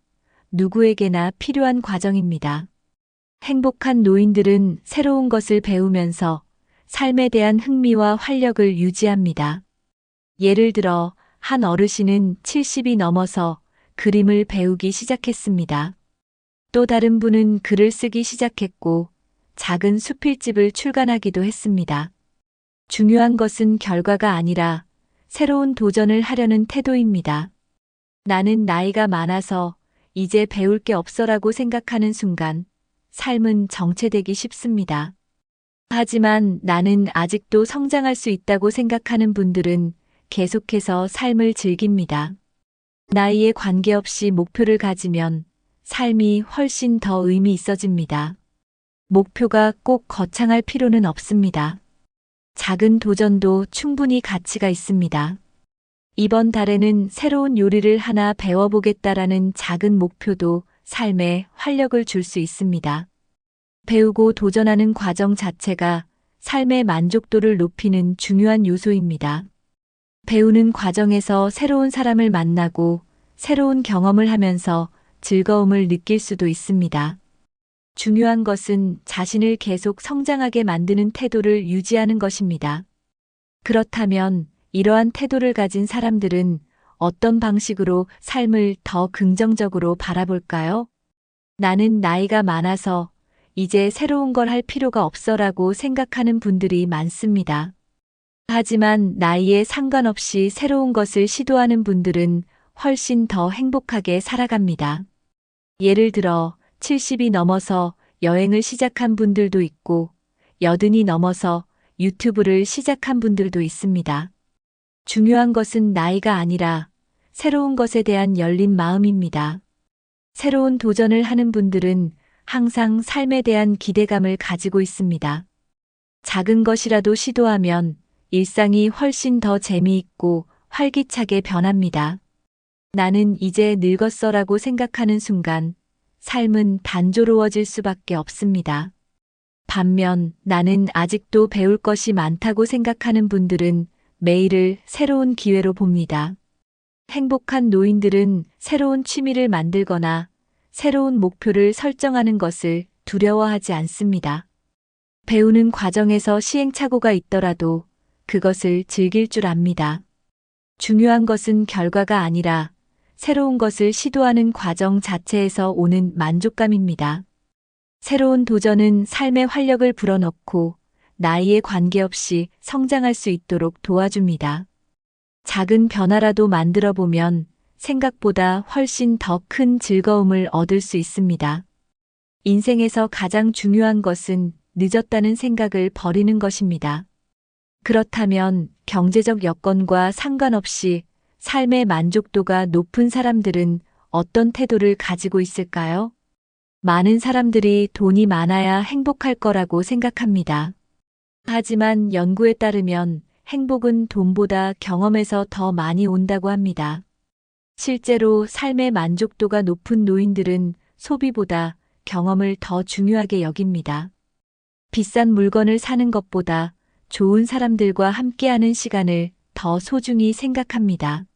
누구에게나 필요한 과정입니다. 행복한 노인들은 새로운 것을 배우면서 삶에 대한 흥미와 활력을 유지합니다. 예를 들어 한 어르신은 70이 넘어서 그림을 배우기 시작했습니다. 또 다른 분은 글을 쓰기 시작했고 작은 수필집을 출간하기도 했습니다. 중요한 것은 결과가 아니라 새로운 도전을 하려는 태도입니다. 나는 나이가 많아서 이제 배울 게 없어라고 생각하는 순간 삶은 정체되기 쉽습니다. 하지만 나는 아직도 성장할 수 있다고 생각하는 분들은 계속해서 삶을 즐깁니다. 나이에 관계없이 목표를 가지면 삶이 훨씬 더 의미 있어집니다. 목표가 꼭 거창할 필요는 없습니다. 작은 도전도 충분히 가치가 있습니다. 이번 달에는 새로운 요리를 하나 배워보겠다라는 작은 목표도 삶에 활력을 줄 수 있습니다. 배우고 도전하는 과정 자체가 삶의 만족도를 높이는 중요한 요소입니다. 배우는 과정에서 새로운 사람을 만나고 새로운 경험을 하면서 즐거움을 느낄 수도 있습니다. 중요한 것은 자신을 계속 성장하게 만드는 태도를 유지하는 것입니다. 그렇다면 이러한 태도를 가진 사람들은 어떤 방식으로 삶을 더 긍정적으로 바라볼까요? 나는 나이가 많아서 이제 새로운 걸 할 필요가 없어라고 생각하는 분들이 많습니다. 하지만 나이에 상관없이 새로운 것을 시도하는 분들은 훨씬 더 행복하게 살아갑니다. 예를 들어 70이 넘어서 여행을 시작한 분들도 있고 80이 넘어서 유튜브를 시작한 분들도 있습니다. 중요한 것은 나이가 아니라 새로운 것에 대한 열린 마음입니다. 새로운 도전을 하는 분들은 항상 삶에 대한 기대감을 가지고 있습니다. 작은 것이라도 시도하면 일상이 훨씬 더 재미있고 활기차게 변합니다. 나는 이제 늙었어라고 생각하는 순간 삶은 단조로워질 수밖에 없습니다. 반면 나는 아직도 배울 것이 많다고 생각하는 분들은 매일을 새로운 기회로 봅니다. 행복한 노인들은 새로운 취미를 만들거나 새로운 목표를 설정하는 것을 두려워하지 않습니다. 배우는 과정에서 시행착오가 있더라도 그것을 즐길 줄 압니다. 중요한 것은 결과가 아니라 새로운 것을 시도하는 과정 자체에서 오는 만족감입니다. 새로운 도전은 삶의 활력을 불어넣고 나이에 관계없이 성장할 수 있도록 도와줍니다. 작은 변화라도 만들어 보면 생각보다 훨씬 더 큰 즐거움을 얻을 수 있습니다. 인생에서 가장 중요한 것은 늦었다는 생각을 버리는 것입니다. 그렇다면 경제적 여건과 상관없이 삶의 만족도가 높은 사람들은 어떤 태도를 가지고 있을까요? 많은 사람들이 돈이 많아야 행복할 거라고 생각합니다. 하지만 연구에 따르면 행복은 돈보다 경험에서 더 많이 온다고 합니다. 실제로 삶의 만족도가 높은 노인들은 소비보다 경험을 더 중요하게 여깁니다. 비싼 물건을 사는 것보다 좋은 사람들과 함께하는 시간을 더 소중히 생각합니다.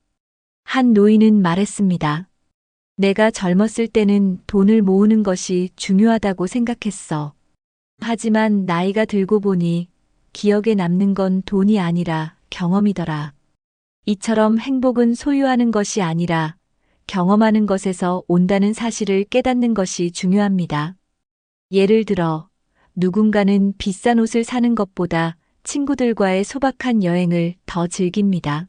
한 노인은 말했습니다. 내가 젊었을 때는 돈을 모으는 것이 중요하다고 생각했어. 하지만 나이가 들고 보니 기억에 남는 건 돈이 아니라 경험이더라. 이처럼 행복은 소유하는 것이 아니라 경험하는 것에서 온다는 사실을 깨닫는 것이 중요합니다. 예를 들어 누군가는 비싼 옷을 사는 것보다 친구들과의 소박한 여행을 더 즐깁니다.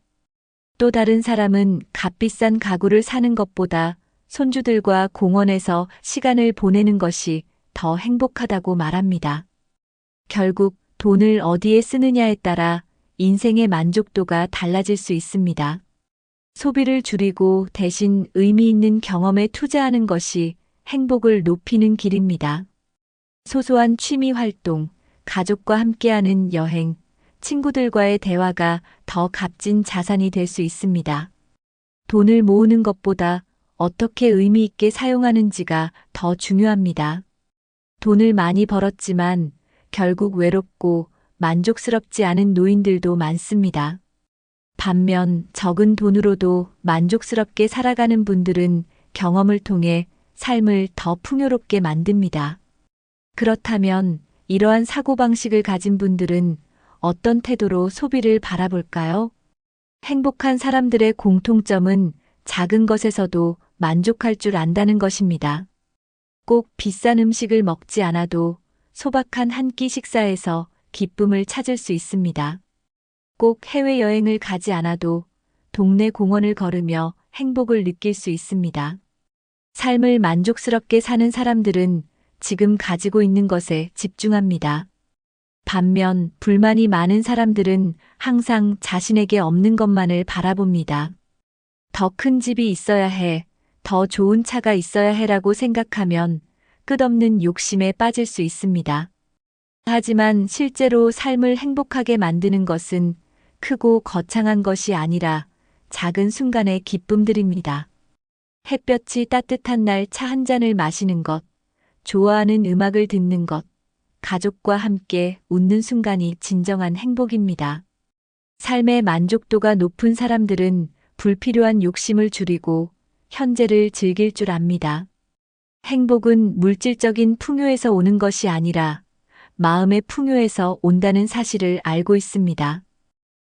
또 다른 사람은 값비싼 가구를 사는 것보다 손주들과 공원에서 시간을 보내는 것이 더 행복하다고 말합니다. 결국 돈을 어디에 쓰느냐에 따라 인생의 만족도가 달라질 수 있습니다. 소비를 줄이고 대신 의미 있는 경험에 투자하는 것이 행복을 높이는 길입니다. 소소한 취미 활동, 가족과 함께하는 여행, 친구들과의 대화가 더 값진 자산이 될 수 있습니다. 돈을 모으는 것보다 어떻게 의미 있게 사용하는지가 더 중요합니다. 돈을 많이 벌었지만 결국 외롭고 만족스럽지 않은 노인들도 많습니다. 반면 적은 돈으로도 만족스럽게 살아가는 분들은 경험을 통해 삶을 더 풍요롭게 만듭니다. 그렇다면 이러한 사고방식을 가진 분들은 어떤 태도로 소비를 바라볼까요? 행복한 사람들의 공통점은 작은 것에서도 만족할 줄 안다는 것입니다. 꼭 비싼 음식을 먹지 않아도 소박한 한 끼 식사에서 기쁨을 찾을 수 있습니다. 꼭 해외여행을 가지 않아도 동네 공원을 걸으며 행복을 느낄 수 있습니다. 삶을 만족스럽게 사는 사람들은 지금 가지고 있는 것에 집중합니다. 반면 불만이 많은 사람들은 항상 자신에게 없는 것만을 바라봅니다. 더 큰 집이 있어야 해, 더 좋은 차가 있어야 해라고 생각하면 끝없는 욕심에 빠질 수 있습니다. 하지만 실제로 삶을 행복하게 만드는 것은 크고 거창한 것이 아니라 작은 순간의 기쁨들입니다. 햇볕이 따뜻한 날 차 한 잔을 마시는 것, 좋아하는 음악을 듣는 것, 가족과 함께 웃는 순간이 진정한 행복입니다. 삶의 만족도가 높은 사람들은 불필요한 욕심을 줄이고 현재를 즐길 줄 압니다. 행복은 물질적인 풍요에서 오는 것이 아니라 마음의 풍요에서 온다는 사실을 알고 있습니다.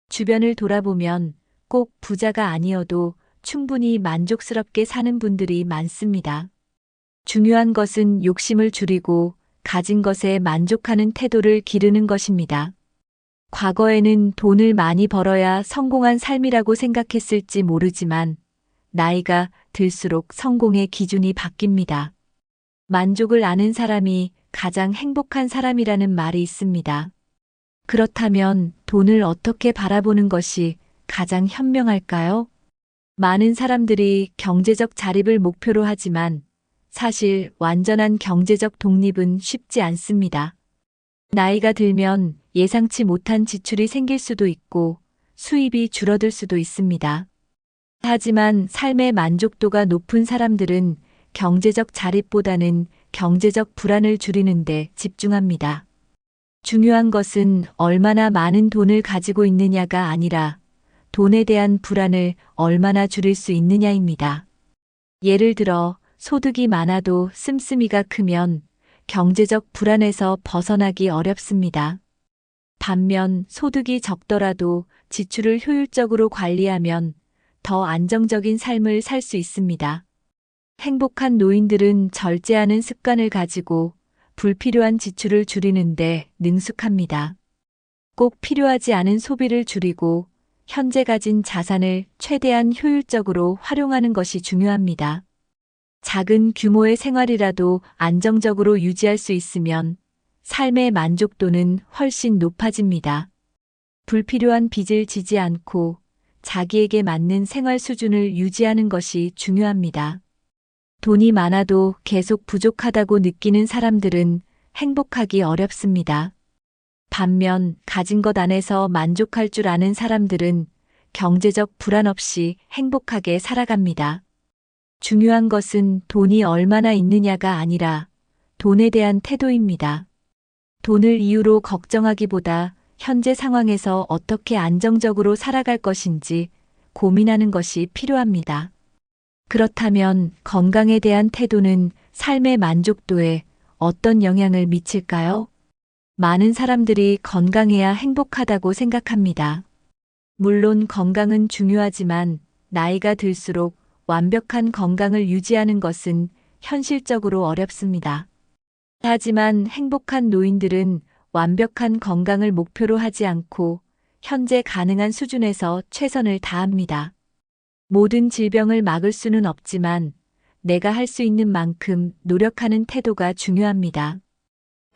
주변을 돌아보면 꼭 부자가 아니어도 충분히 만족스럽게 사는 분들이 많습니다. 중요한 것은 욕심을 줄이고 가진 것에 만족하는 태도를 기르는 것입니다. 과거에는 돈을 많이 벌어야 성공한 삶이라고 생각했을지 모르지만 나이가 들수록 성공의 기준이 바뀝니다. 만족을 아는 사람이 가장 행복한 사람이라는 말이 있습니다. 그렇다면 돈을 어떻게 바라보는 것이 가장 현명할까요? 많은 사람들이 경제적 자립을 목표로 하지만 사실 완전한 경제적 독립은 쉽지 않습니다. 나이가 들면 예상치 못한 지출이 생길 수도 있고 수입이 줄어들 수도 있습니다. 하지만 삶의 만족도가 높은 사람들은 경제적 자립보다는 경제적 불안을 줄이는 데 집중합니다. 중요한 것은 얼마나 많은 돈을 가지고 있느냐가 아니라 돈에 대한 불안을 얼마나 줄일 수 있느냐입니다. 예를 들어 소득이 많아도 씀씀이가 크면 경제적 불안에서 벗어나기 어렵습니다. 반면 소득이 적더라도 지출을 효율적으로 관리하면 더 안정적인 삶을 살 수 있습니다. 행복한 노인들은 절제하는 습관을 가지고 불필요한 지출을 줄이는데 능숙합니다. 꼭 필요하지 않은 소비를 줄이고 현재 가진 자산을 최대한 효율적으로 활용하는 것이 중요합니다. 작은 규모의 생활이라도 안정적으로 유지할 수 있으면 삶의 만족도는 훨씬 높아집니다. 불필요한 빚을 지지 않고 자기에게 맞는 생활 수준을 유지하는 것이 중요합니다. 돈이 많아도 계속 부족하다고 느끼는 사람들은 행복하기 어렵습니다. 반면 가진 것 안에서 만족할 줄 아는 사람들은 경제적 불안 없이 행복하게 살아갑니다. 중요한 것은 돈이 얼마나 있느냐가 아니라 돈에 대한 태도입니다. 돈을 이유로 걱정하기보다 현재 상황에서 어떻게 안정적으로 살아갈 것인지 고민하는 것이 필요합니다. 그렇다면 건강에 대한 태도는 삶의 만족도에 어떤 영향을 미칠까요? 많은 사람들이 건강해야 행복하다고 생각합니다. 물론 건강은 중요하지만 나이가 들수록 완벽한 건강을 유지하는 것은 현실적으로 어렵습니다. 하지만 행복한 노인들은 완벽한 건강을 목표로 하지 않고 현재 가능한 수준에서 최선을 다합니다. 모든 질병을 막을 수는 없지만 내가 할 수 있는 만큼 노력하는 태도가 중요합니다.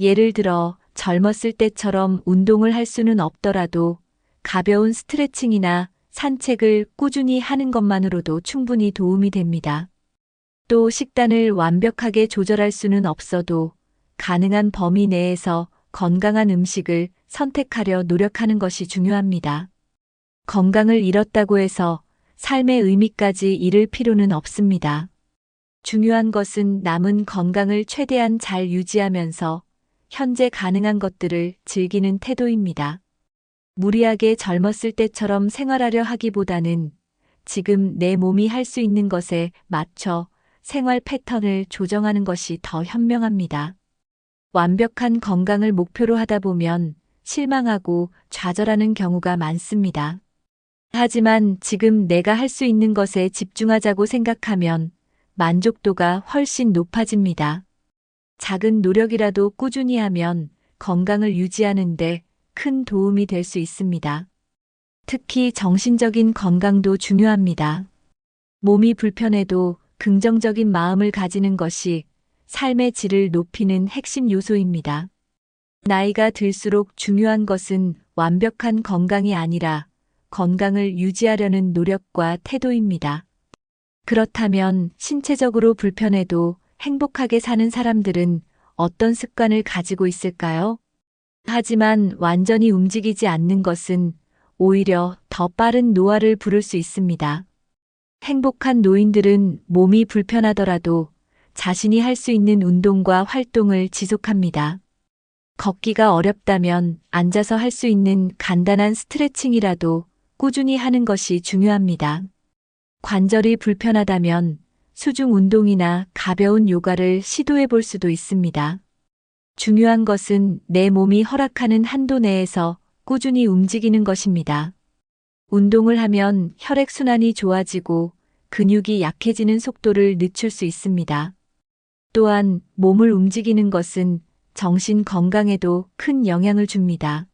예를 들어 젊었을 때처럼 운동을 할 수는 없더라도 가벼운 스트레칭이나 산책을 꾸준히 하는 것만으로도 충분히 도움이 됩니다. 또 식단을 완벽하게 조절할 수는 없어도 가능한 범위 내에서 건강한 음식을 선택하려 노력하는 것이 중요합니다. 건강을 잃었다고 해서 삶의 의미까지 잃을 필요는 없습니다. 중요한 것은 남은 건강을 최대한 잘 유지하면서 현재 가능한 것들을 즐기는 태도입니다. 무리하게 젊었을 때처럼 생활하려 하기보다는 지금 내 몸이 할 수 있는 것에 맞춰 생활 패턴을 조정하는 것이 더 현명합니다. 완벽한 건강을 목표로 하다 보면 실망하고 좌절하는 경우가 많습니다. 하지만 지금 내가 할 수 있는 것에 집중하자고 생각하면 만족도가 훨씬 높아집니다. 작은 노력이라도 꾸준히 하면 건강을 유지하는데 큰 도움이 될 수 있습니다. 특히 정신적인 건강도 중요합니다. 몸이 불편해도 긍정적인 마음을 가지는 것이 삶의 질을 높이는 핵심 요소입니다. 나이가 들수록 중요한 것은 완벽한 건강이 아니라 건강을 유지하려는 노력과 태도입니다. 그렇다면 신체적으로 불편해도 행복하게 사는 사람들은 어떤 습관을 가지고 있을까요? 하지만 완전히 움직이지 않는 것은 오히려 더 빠른 노화를 부를 수 있습니다. 행복한 노인들은 몸이 불편하더라도 자신이 할 수 있는 운동과 활동을 지속합니다. 걷기가 어렵다면 앉아서 할 수 있는 간단한 스트레칭이라도 꾸준히 하는 것이 중요합니다. 관절이 불편하다면 수중 운동이나 가벼운 요가를 시도해 볼 수도 있습니다. 중요한 것은 내 몸이 허락하는 한도 내에서 꾸준히 움직이는 것입니다. 운동을 하면 혈액순환이 좋아지고 근육이 약해지는 속도를 늦출 수 있습니다. 또한 몸을 움직이는 것은 정신 건강에도 큰 영향을 줍니다.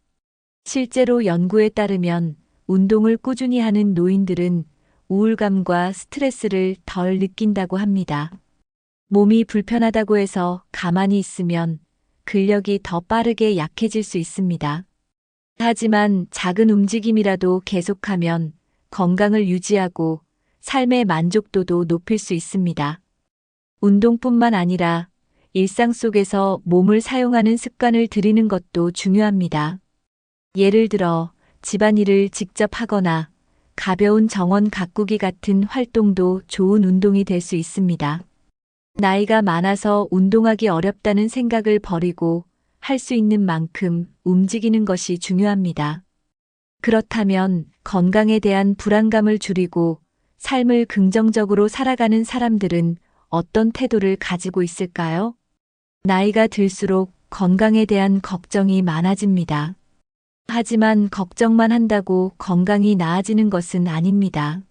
실제로 연구에 따르면 운동을 꾸준히 하는 노인들은 우울감과 스트레스를 덜 느낀다고 합니다. 몸이 불편하다고 해서 가만히 있으면 근력이 더 빠르게 약해질 수 있습니다. 하지만 작은 움직임이라도 계속하면 건강을 유지하고 삶의 만족도도 높일 수 있습니다. 운동뿐만 아니라 일상 속에서 몸을 사용하는 습관을 들이는 것도 중요합니다. 예를 들어 집안일을 직접 하거나 가벼운 정원 가꾸기 같은 활동도 좋은 운동이 될 수 있습니다. 나이가 많아서 운동하기 어렵다는 생각을 버리고 할 수 있는 만큼 움직이는 것이 중요합니다. 그렇다면 건강에 대한 불안감을 줄이고 삶을 긍정적으로 살아가는 사람들은 어떤 태도를 가지고 있을까요? 나이가 들수록 건강에 대한 걱정이 많아집니다. 하지만 걱정만 한다고 건강이 나아지는 것은 아닙니다.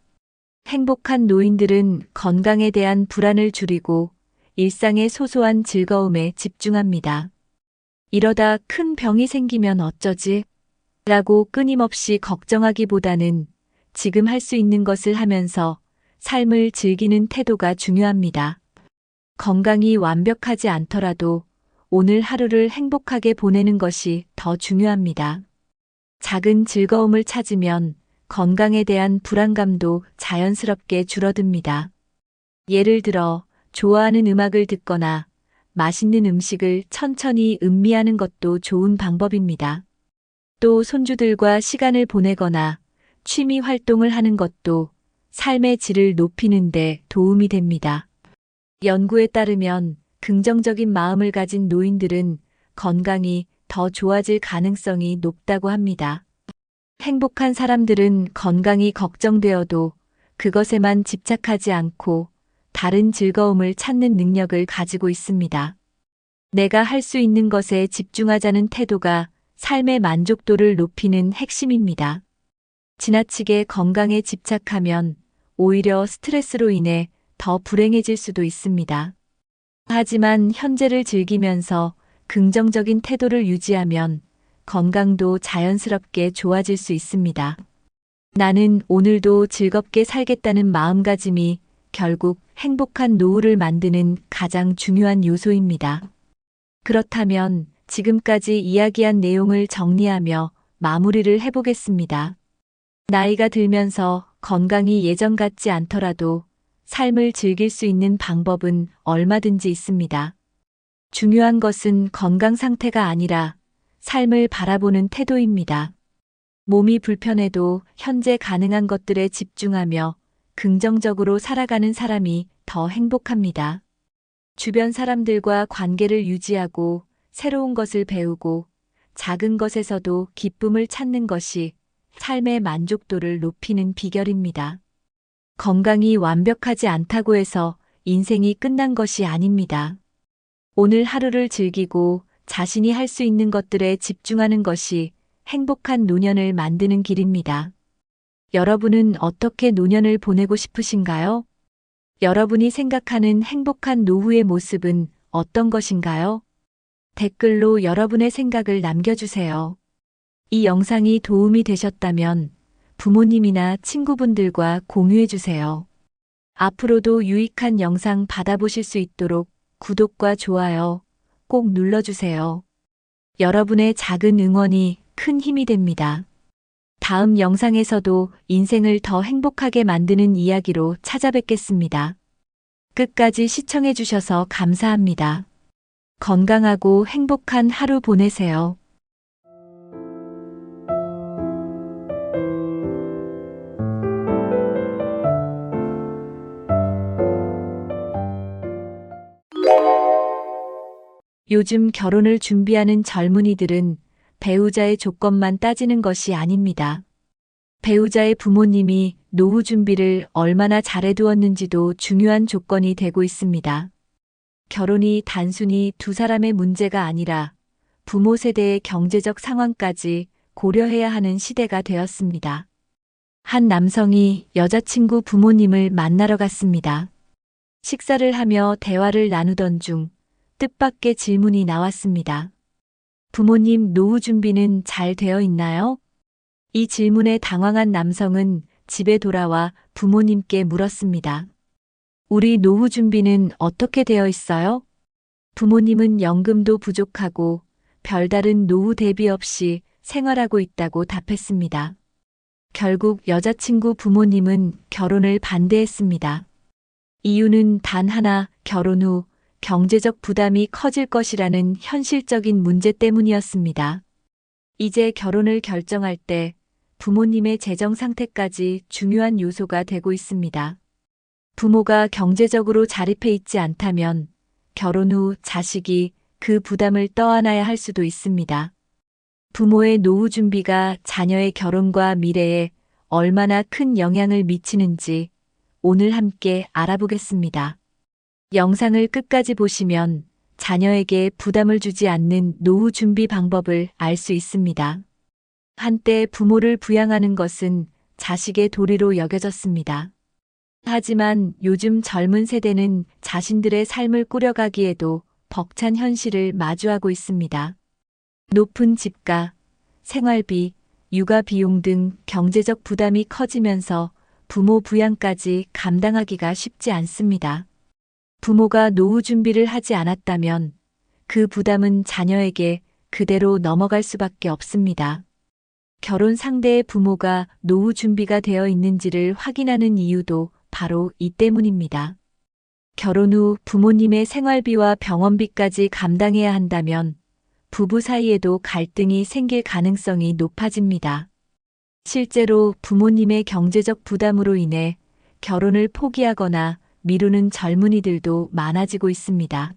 행복한 노인들은 건강에 대한 불안을 줄이고 일상의 소소한 즐거움에 집중합니다. 이러다 큰 병이 생기면 어쩌지? 라고 끊임없이 걱정하기보다는 지금 할 수 있는 것을 하면서 삶을 즐기는 태도가 중요합니다. 건강이 완벽하지 않더라도 오늘 하루를 행복하게 보내는 것이 더 중요합니다. 작은 즐거움을 찾으면 건강에 대한 불안감도 자연스럽게 줄어듭니다. 예를 들어 좋아하는 음악을 듣거나 맛있는 음식을 천천히 음미하는 것도 좋은 방법입니다. 또 손주들과 시간을 보내거나 취미 활동을 하는 것도 삶의 질을 높이는 데 도움이 됩니다. 연구에 따르면 긍정적인 마음을 가진 노인들은 건강이 더 좋아질 가능성이 높다고 합니다. 행복한 사람들은 건강이 걱정되어도 그것에만 집착하지 않고 다른 즐거움을 찾는 능력을 가지고 있습니다. 내가 할 수 있는 것에 집중하자는 태도가 삶의 만족도를 높이는 핵심입니다. 지나치게 건강에 집착하면 오히려 스트레스로 인해 더 불행해질 수도 있습니다. 하지만 현재를 즐기면서 긍정적인 태도를 유지하면 건강도 자연스럽게 좋아질 수 있습니다. 나는 오늘도 즐겁게 살겠다는 마음가짐이 결국 행복한 노후를 만드는 가장 중요한 요소입니다. 그렇다면 지금까지 이야기한 내용을 정리하며 마무리를 해보겠습니다. 나이가 들면서 건강이 예전 같지 않더라도 삶을 즐길 수 있는 방법은 얼마든지 있습니다. 중요한 것은 건강 상태가 아니라 삶을 바라보는 태도입니다. 몸이 불편해도 현재 가능한 것들에 집중하며 긍정적으로 살아가는 사람이 더 행복합니다. 주변 사람들과 관계를 유지하고 새로운 것을 배우고 작은 것에서도 기쁨을 찾는 것이 삶의 만족도를 높이는 비결입니다. 건강이 완벽하지 않다고 해서 인생이 끝난 것이 아닙니다. 오늘 하루를 즐기고 자신이 할 수 있는 것들에 집중하는 것이 행복한 노년을 만드는 길입니다. 여러분은 어떻게 노년을 보내고 싶으신가요? 여러분이 생각하는 행복한 노후의 모습은 어떤 것인가요? 댓글로 여러분의 생각을 남겨주세요. 이 영상이 도움이 되셨다면 부모님이나 친구분들과 공유해주세요. 앞으로도 유익한 영상 받아보실 수 있도록 구독과 좋아요 꼭 눌러주세요. 여러분의 작은 응원이 큰 힘이 됩니다. 다음 영상에서도 인생을 더 행복하게 만드는 이야기로 찾아뵙겠습니다. 끝까지 시청해주셔서 감사합니다. 건강하고 행복한 하루 보내세요. 요즘 결혼을 준비하는 젊은이들은 배우자의 조건만 따지는 것이 아닙니다. 배우자의 부모님이 노후 준비를 얼마나 잘해두었는지도 중요한 조건이 되고 있습니다. 결혼이 단순히 두 사람의 문제가 아니라 부모 세대의 경제적 상황까지 고려해야 하는 시대가 되었습니다. 한 남성이 여자친구 부모님을 만나러 갔습니다. 식사를 하며 대화를 나누던 중 뜻밖의 질문이 나왔습니다. 부모님 노후 준비는 잘 되어 있나요? 이 질문에 당황한 남성은 집에 돌아와 부모님께 물었습니다. 우리 노후 준비는 어떻게 되어 있어요? 부모님은 연금도 부족하고 별다른 노후 대비 없이 생활하고 있다고 답했습니다. 결국 여자친구 부모님은 결혼을 반대했습니다. 이유는 단 하나, 결혼 후 경제적 부담이 커질 것이라는 현실적인 문제 때문이었습니다. 이제 결혼을 결정할 때 부모님의 재정 상태까지 중요한 요소가 되고 있습니다. 부모가 경제적으로 자립해 있지 않다면 결혼 후 자식이 그 부담을 떠안아야 할 수도 있습니다. 부모의 노후 준비가 자녀의 결혼과 미래에 얼마나 큰 영향을 미치는지 오늘 함께 알아보겠습니다. 영상을 끝까지 보시면 자녀에게 부담을 주지 않는 노후 준비 방법을 알 수 있습니다. 한때 부모를 부양하는 것은 자식의 도리로 여겨졌습니다. 하지만 요즘 젊은 세대는 자신들의 삶을 꾸려가기에도 벅찬 현실을 마주하고 있습니다. 높은 집가, 생활비, 육아 비용 등 경제적 부담이 커지면서 부모 부양까지 감당하기가 쉽지 않습니다. 부모가 노후 준비를 하지 않았다면 그 부담은 자녀에게 그대로 넘어갈 수밖에 없습니다. 결혼 상대의 부모가 노후 준비가 되어 있는지를 확인하는 이유도 바로 이 때문입니다. 결혼 후 부모님의 생활비와 병원비까지 감당해야 한다면 부부 사이에도 갈등이 생길 가능성이 높아집니다. 실제로 부모님의 경제적 부담으로 인해 결혼을 포기하거나 미루는 젊은이들도 많아지고 있습니다.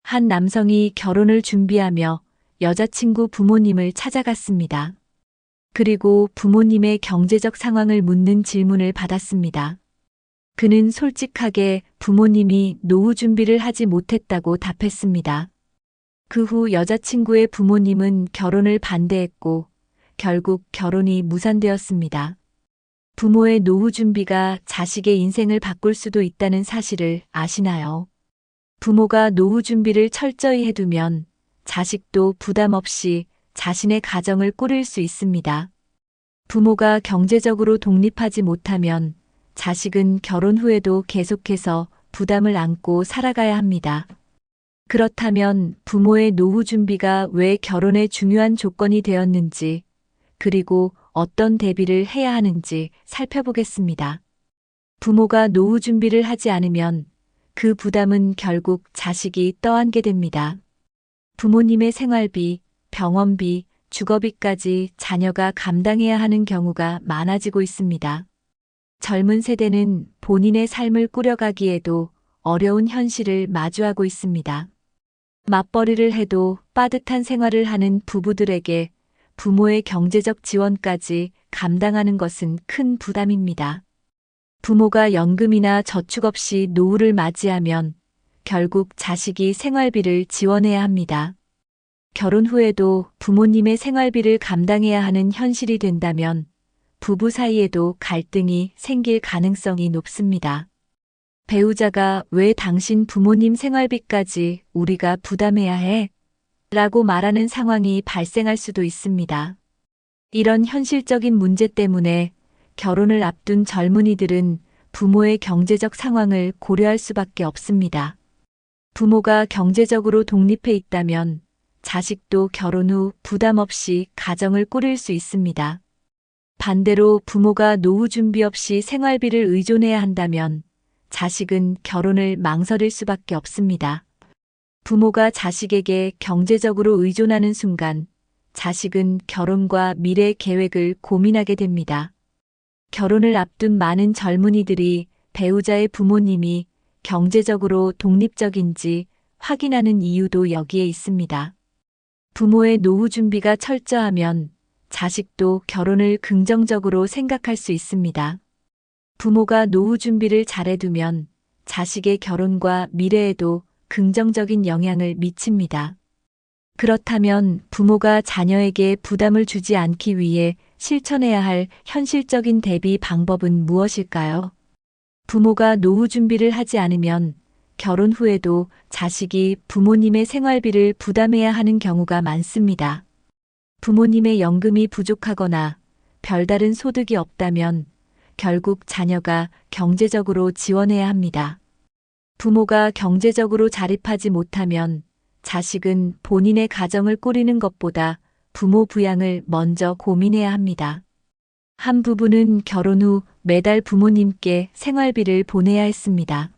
한 남성이 결혼을 준비하며 여자친구 부모님을 찾아갔습니다. 그리고 부모님의 경제적 상황을 묻는 질문을 받았습니다. 그는 솔직하게 부모님이 노후 준비를 하지 못했다고 답했습니다. 그 후 여자친구의 부모님은 결혼을 반대했고 결국 결혼이 무산되었습니다. 부모의 노후 준비가 자식의 인생을 바꿀 수도 있다는 사실을 아시나요? 부모가 노후 준비를 철저히 해두면 자식도 부담 없이 자신의 가정을 꾸릴 수 있습니다. 부모가 경제적으로 독립하지 못하면 자식은 결혼 후에도 계속해서 부담을 안고 살아가야 합니다. 그렇다면 부모의 노후 준비가 왜 결혼의 중요한 조건이 되었는지, 그리고 어떤 대비를 해야 하는지 살펴보겠습니다. 부모가 노후 준비를 하지 않으면 그 부담은 결국 자식이 떠안게 됩니다. 부모님의 생활비, 병원비, 주거비까지 자녀가 감당해야 하는 경우가 많아지고 있습니다. 젊은 세대는 본인의 삶을 꾸려가기에도 어려운 현실을 마주하고 있습니다. 맞벌이를 해도 빠듯한 생활을 하는 부부들에게 부모의 경제적 지원까지 감당하는 것은 큰 부담입니다. 부모가 연금이나 저축 없이 노후를 맞이하면 결국 자식이 생활비를 지원해야 합니다. 결혼 후에도 부모님의 생활비를 감당해야 하는 현실이 된다면 부부 사이에도 갈등이 생길 가능성이 높습니다. 배우자가 왜 당신 부모님 생활비까지 우리가 부담해야 해? 라고 말하는 상황이 발생할 수도 있습니다. 이런 현실적인 문제 때문에 결혼을 앞둔 젊은이들은 부모의 경제적 상황을 고려할 수밖에 없습니다. 부모가 경제적으로 독립해 있다면 자식도 결혼 후 부담 없이 가정을 꾸릴 수 있습니다. 반대로 부모가 노후 준비 없이 생활비를 의존해야 한다면 자식은 결혼을 망설일 수밖에 없습니다. 부모가 자식에게 경제적으로 의존하는 순간 자식은 결혼과 미래 계획을 고민하게 됩니다. 결혼을 앞둔 많은 젊은이들이 배우자의 부모님이 경제적으로 독립적인지 확인하는 이유도 여기에 있습니다. 부모의 노후 준비가 철저하면 자식도 결혼을 긍정적으로 생각할 수 있습니다. 부모가 노후 준비를 잘해두면 자식의 결혼과 미래에도 긍정적인 영향을 미칩니다. 그렇다면 부모가 자녀에게 부담을 주지 않기 위해 실천해야 할 현실적인 대비 방법은 무엇일까요? 부모가 노후 준비를 하지 않으면 결혼 후에도 자식이 부모님의 생활비를 부담해야 하는 경우가 많습니다. 부모님의 연금이 부족하거나 별다른 소득이 없다면 결국 자녀가 경제적으로 지원해야 합니다. 부모가 경제적으로 자립하지 못하면 자식은 본인의 가정을 꾸리는 것보다 부모 부양을 먼저 고민해야 합니다. 한 부부는 결혼 후 매달 부모님께 생활비를 보내야 했습니다.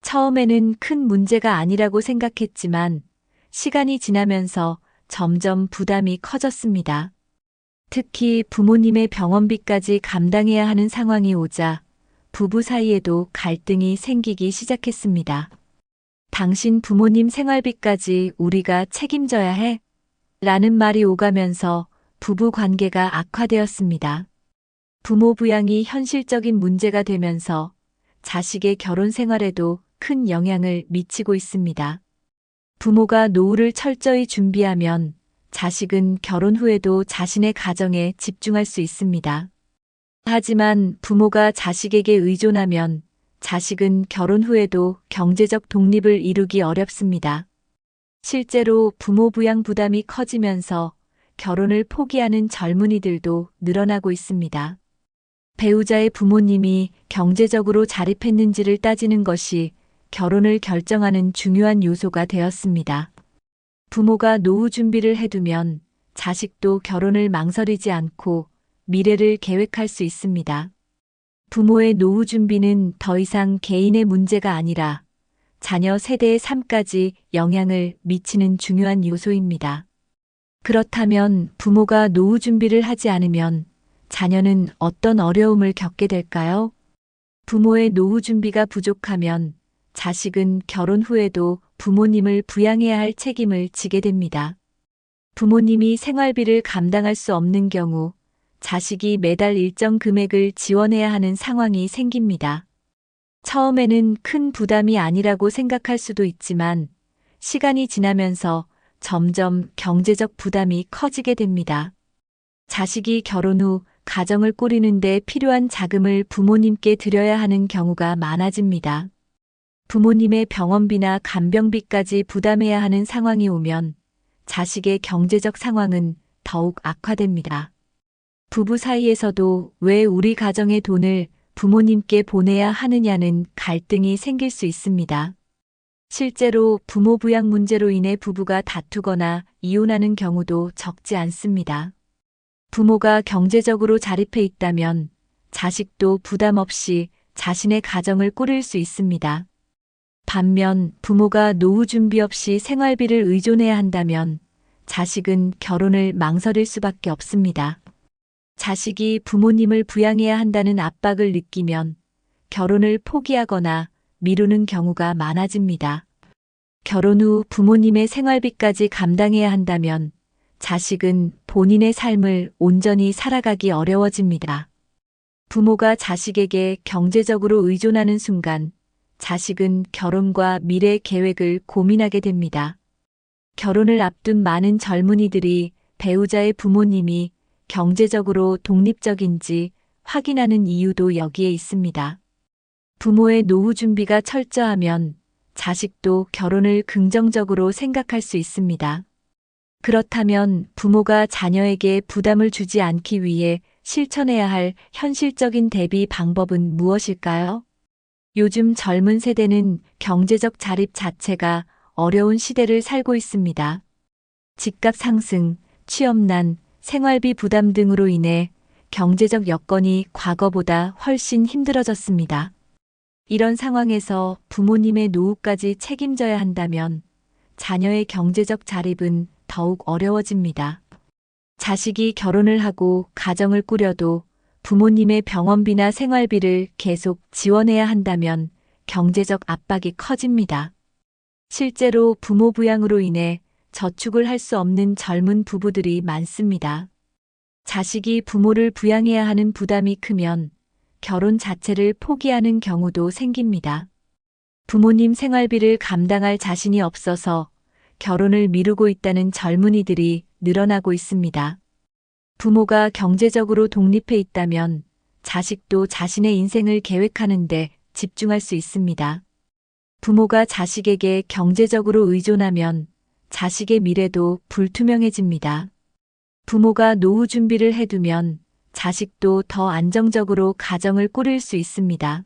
처음에는 큰 문제가 아니라고 생각했지만 시간이 지나면서 점점 부담이 커졌습니다. 특히 부모님의 병원비까지 감당해야 하는 상황이 오자 부부 사이에도 갈등이 생기기 시작했습니다. 당신 부모님 생활비까지 우리가 책임져야 해? 라는 말이 오가면서 부부 관계가 악화되었습니다. 부모 부양이 현실적인 문제가 되면서 자식의 결혼 생활에도 큰 영향을 미치고 있습니다. 부모가 노후를 철저히 준비하면 자식은 결혼 후에도 자신의 가정에 집중할 수 있습니다. 하지만 부모가 자식에게 의존하면 자식은 결혼 후에도 경제적 독립을 이루기 어렵습니다. 실제로 부모 부양 부담이 커지면서 결혼을 포기하는 젊은이들도 늘어나고 있습니다. 배우자의 부모님이 경제적으로 자립했는지를 따지는 것이 결혼을 결정하는 중요한 요소가 되었습니다. 부모가 노후 준비를 해두면 자식도 결혼을 망설이지 않고 미래를 계획할 수 있습니다. 부모의 노후 준비는 더 이상 개인의 문제가 아니라 자녀 세대의 삶까지 영향을 미치는 중요한 요소입니다. 그렇다면 부모가 노후 준비를 하지 않으면 자녀는 어떤 어려움을 겪게 될까요? 부모의 노후 준비가 부족하면 자식은 결혼 후에도 부모님을 부양해야 할 책임을 지게 됩니다. 부모님이 생활비를 감당할 수 없는 경우 자식이 매달 일정 금액을 지원해야 하는 상황이 생깁니다. 처음에는 큰 부담이 아니라고 생각할 수도 있지만 시간이 지나면서 점점 경제적 부담이 커지게 됩니다. 자식이 결혼 후 가정을 꾸리는 데 필요한 자금을 부모님께 드려야 하는 경우가 많아집니다. 부모님의 병원비나 간병비까지 부담해야 하는 상황이 오면 자식의 경제적 상황은 더욱 악화됩니다. 부부 사이에서도 왜 우리 가정의 돈을 부모님께 보내야 하느냐는 갈등이 생길 수 있습니다. 실제로 부모 부양 문제로 인해 부부가 다투거나 이혼하는 경우도 적지 않습니다. 부모가 경제적으로 자립해 있다면 자식도 부담 없이 자신의 가정을 꾸릴 수 있습니다. 반면 부모가 노후 준비 없이 생활비를 의존해야 한다면 자식은 결혼을 망설일 수밖에 없습니다. 자식이 부모님을 부양해야 한다는 압박을 느끼면 결혼을 포기하거나 미루는 경우가 많아집니다. 결혼 후 부모님의 생활비까지 감당해야 한다면 자식은 본인의 삶을 온전히 살아가기 어려워집니다. 부모가 자식에게 경제적으로 의존하는 순간 자식은 결혼과 미래 계획을 고민하게 됩니다. 결혼을 앞둔 많은 젊은이들이 배우자의 부모님이 경제적으로 독립적인지 확인하는 이유도 여기에 있습니다. 부모의 노후 준비가 철저하면 자식도 결혼을 긍정적으로 생각할 수 있습니다. 그렇다면 부모가 자녀에게 부담을 주지 않기 위해 실천해야 할 현실적인 대비 방법은 무엇일까요? 요즘 젊은 세대는 경제적 자립 자체가 어려운 시대를 살고 있습니다. 집값 상승, 취업난, 생활비 부담 등으로 인해 경제적 여건이 과거보다 훨씬 힘들어졌습니다. 이런 상황에서 부모님의 노후까지 책임져야 한다면 자녀의 경제적 자립은 더욱 어려워집니다. 자식이 결혼을 하고 가정을 꾸려도 부모님의 병원비나 생활비를 계속 지원해야 한다면 경제적 압박이 커집니다. 실제로 부모 부양으로 인해 저축을 할 수 없는 젊은 부부들이 많습니다. 자식이 부모를 부양해야 하는 부담이 크면 결혼 자체를 포기하는 경우도 생깁니다. 부모님 생활비를 감당할 자신이 없어서 결혼을 미루고 있다는 젊은이들이 늘어나고 있습니다. 부모가 경제적으로 독립해 있다면 자식도 자신의 인생을 계획하는 데 집중할 수 있습니다. 부모가 자식에게 경제적으로 의존하면 자식의 미래도 불투명해집니다. 부모가 노후 준비를 해두면 자식도 더 안정적으로 가정을 꾸릴 수 있습니다.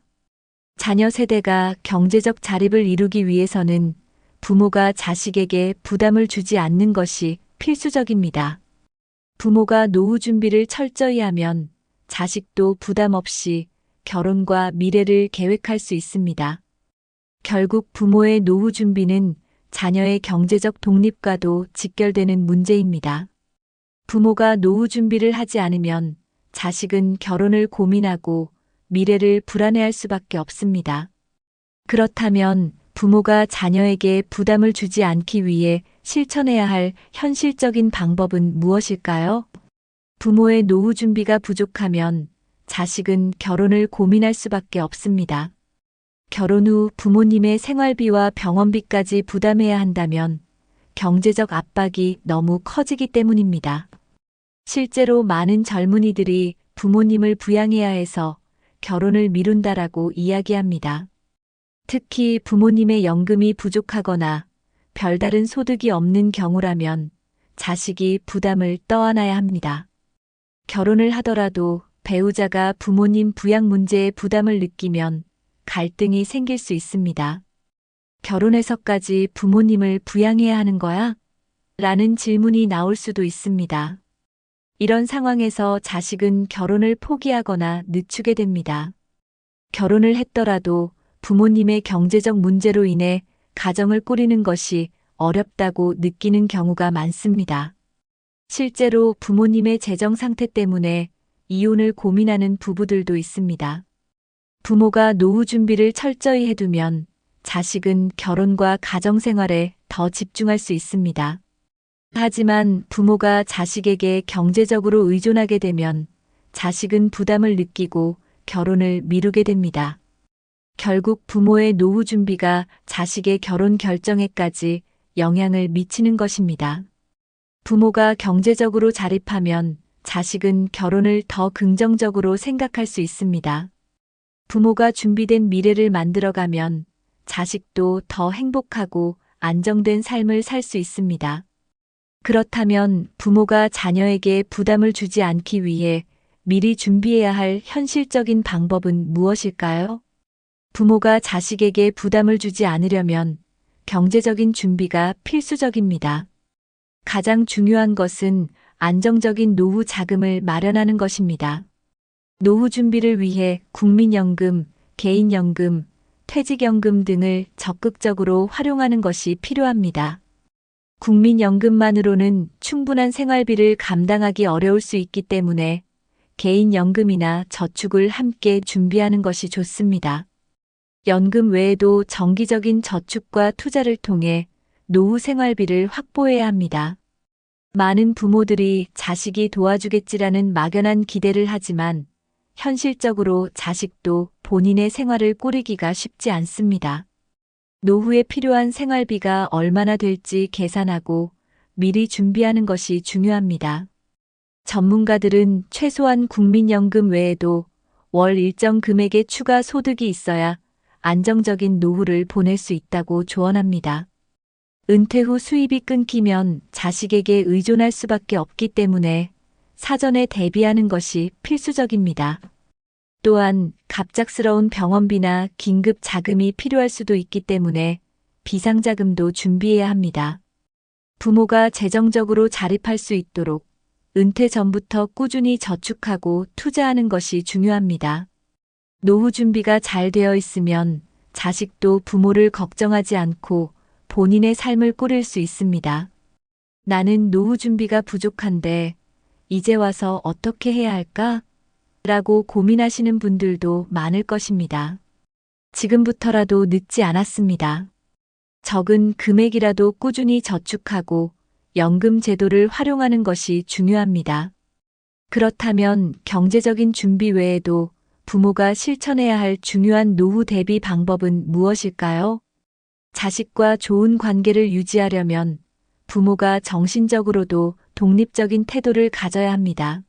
자녀 세대가 경제적 자립을 이루기 위해서는 부모가 자식에게 부담을 주지 않는 것이 필수적입니다. 부모가 노후 준비를 철저히 하면 자식도 부담 없이 결혼과 미래를 계획할 수 있습니다. 결국 부모의 노후 준비는 자녀의 경제적 독립과도 직결되는 문제입니다. 부모가 노후 준비를 하지 않으면 자식은 결혼을 고민하고 미래를 불안해할 수밖에 없습니다. 그렇다면 부모가 자녀에게 부담을 주지 않기 위해 실천해야 할 현실적인 방법은 무엇일까요? 부모의 노후 준비가 부족하면 자식은 결혼을 고민할 수밖에 없습니다. 결혼 후 부모님의 생활비와 병원비까지 부담해야 한다면 경제적 압박이 너무 커지기 때문입니다. 실제로 많은 젊은이들이 부모님을 부양해야 해서 결혼을 미룬다라고 이야기합니다. 특히 부모님의 연금이 부족하거나 별다른 소득이 없는 경우라면 자식이 부담을 떠안아야 합니다. 결혼을 하더라도 배우자가 부모님 부양 문제에 부담을 느끼면 갈등이 생길 수 있습니다. 결혼해서까지 부모님을 부양해야 하는 거야? 라는 질문이 나올 수도 있습니다. 이런 상황에서 자식은 결혼을 포기하거나 늦추게 됩니다. 결혼을 했더라도 부모님의 경제적 문제로 인해 가정을 꾸리는 것이 어렵다고 느끼는 경우가 많습니다. 실제로 부모님의 재정 상태 때문에 이혼을 고민하는 부부들도 있습니다. 부모가 노후 준비를 철저히 해두면 자식은 결혼과 가정 생활에 더 집중할 수 있습니다. 하지만 부모가 자식에게 경제적으로 의존하게 되면 자식은 부담을 느끼고 결혼을 미루게 됩니다. 결국 부모의 노후 준비가 자식의 결혼 결정에까지 영향을 미치는 것입니다. 부모가 경제적으로 자립하면 자식은 결혼을 더 긍정적으로 생각할 수 있습니다. 부모가 준비된 미래를 만들어가면 자식도 더 행복하고 안정된 삶을 살 수 있습니다. 그렇다면 부모가 자녀에게 부담을 주지 않기 위해 미리 준비해야 할 현실적인 방법은 무엇일까요? 부모가 자식에게 부담을 주지 않으려면 경제적인 준비가 필수적입니다. 가장 중요한 것은 안정적인 노후 자금을 마련하는 것입니다. 노후 준비를 위해 국민연금, 개인연금, 퇴직연금 등을 적극적으로 활용하는 것이 필요합니다. 국민연금만으로는 충분한 생활비를 감당하기 어려울 수 있기 때문에 개인연금이나 저축을 함께 준비하는 것이 좋습니다. 연금 외에도 정기적인 저축과 투자를 통해 노후 생활비를 확보해야 합니다. 많은 부모들이 자식이 도와주겠지라는 막연한 기대를 하지만 현실적으로 자식도 본인의 생활을 꾸리기가 쉽지 않습니다. 노후에 필요한 생활비가 얼마나 될지 계산하고 미리 준비하는 것이 중요합니다. 전문가들은 최소한 국민연금 외에도 월 일정 금액의 추가 소득이 있어야 안정적인 노후를 보낼 수 있다고 조언합니다. 은퇴 후 수입이 끊기면 자식에게 의존할 수밖에 없기 때문에 사전에 대비하는 것이 필수적입니다. 또한 갑작스러운 병원비나 긴급 자금이 필요할 수도 있기 때문에 비상자금도 준비해야 합니다. 부모가 재정적으로 자립할 수 있도록 은퇴 전부터 꾸준히 저축하고 투자하는 것이 중요합니다. 노후 준비가 잘 되어 있으면 자식도 부모를 걱정하지 않고 본인의 삶을 꾸릴 수 있습니다. 나는 노후 준비가 부족한데 이제 와서 어떻게 해야 할까? 라고 고민하시는 분들도 많을 것입니다. 지금부터라도 늦지 않았습니다. 적은 금액이라도 꾸준히 저축하고 연금 제도를 활용하는 것이 중요합니다. 그렇다면 경제적인 준비 외에도 부모가 실천해야 할 중요한 노후 대비 방법은 무엇일까요? 자식과 좋은 관계를 유지하려면 부모가 정신적으로도 독립적인 태도를 가져야 합니다.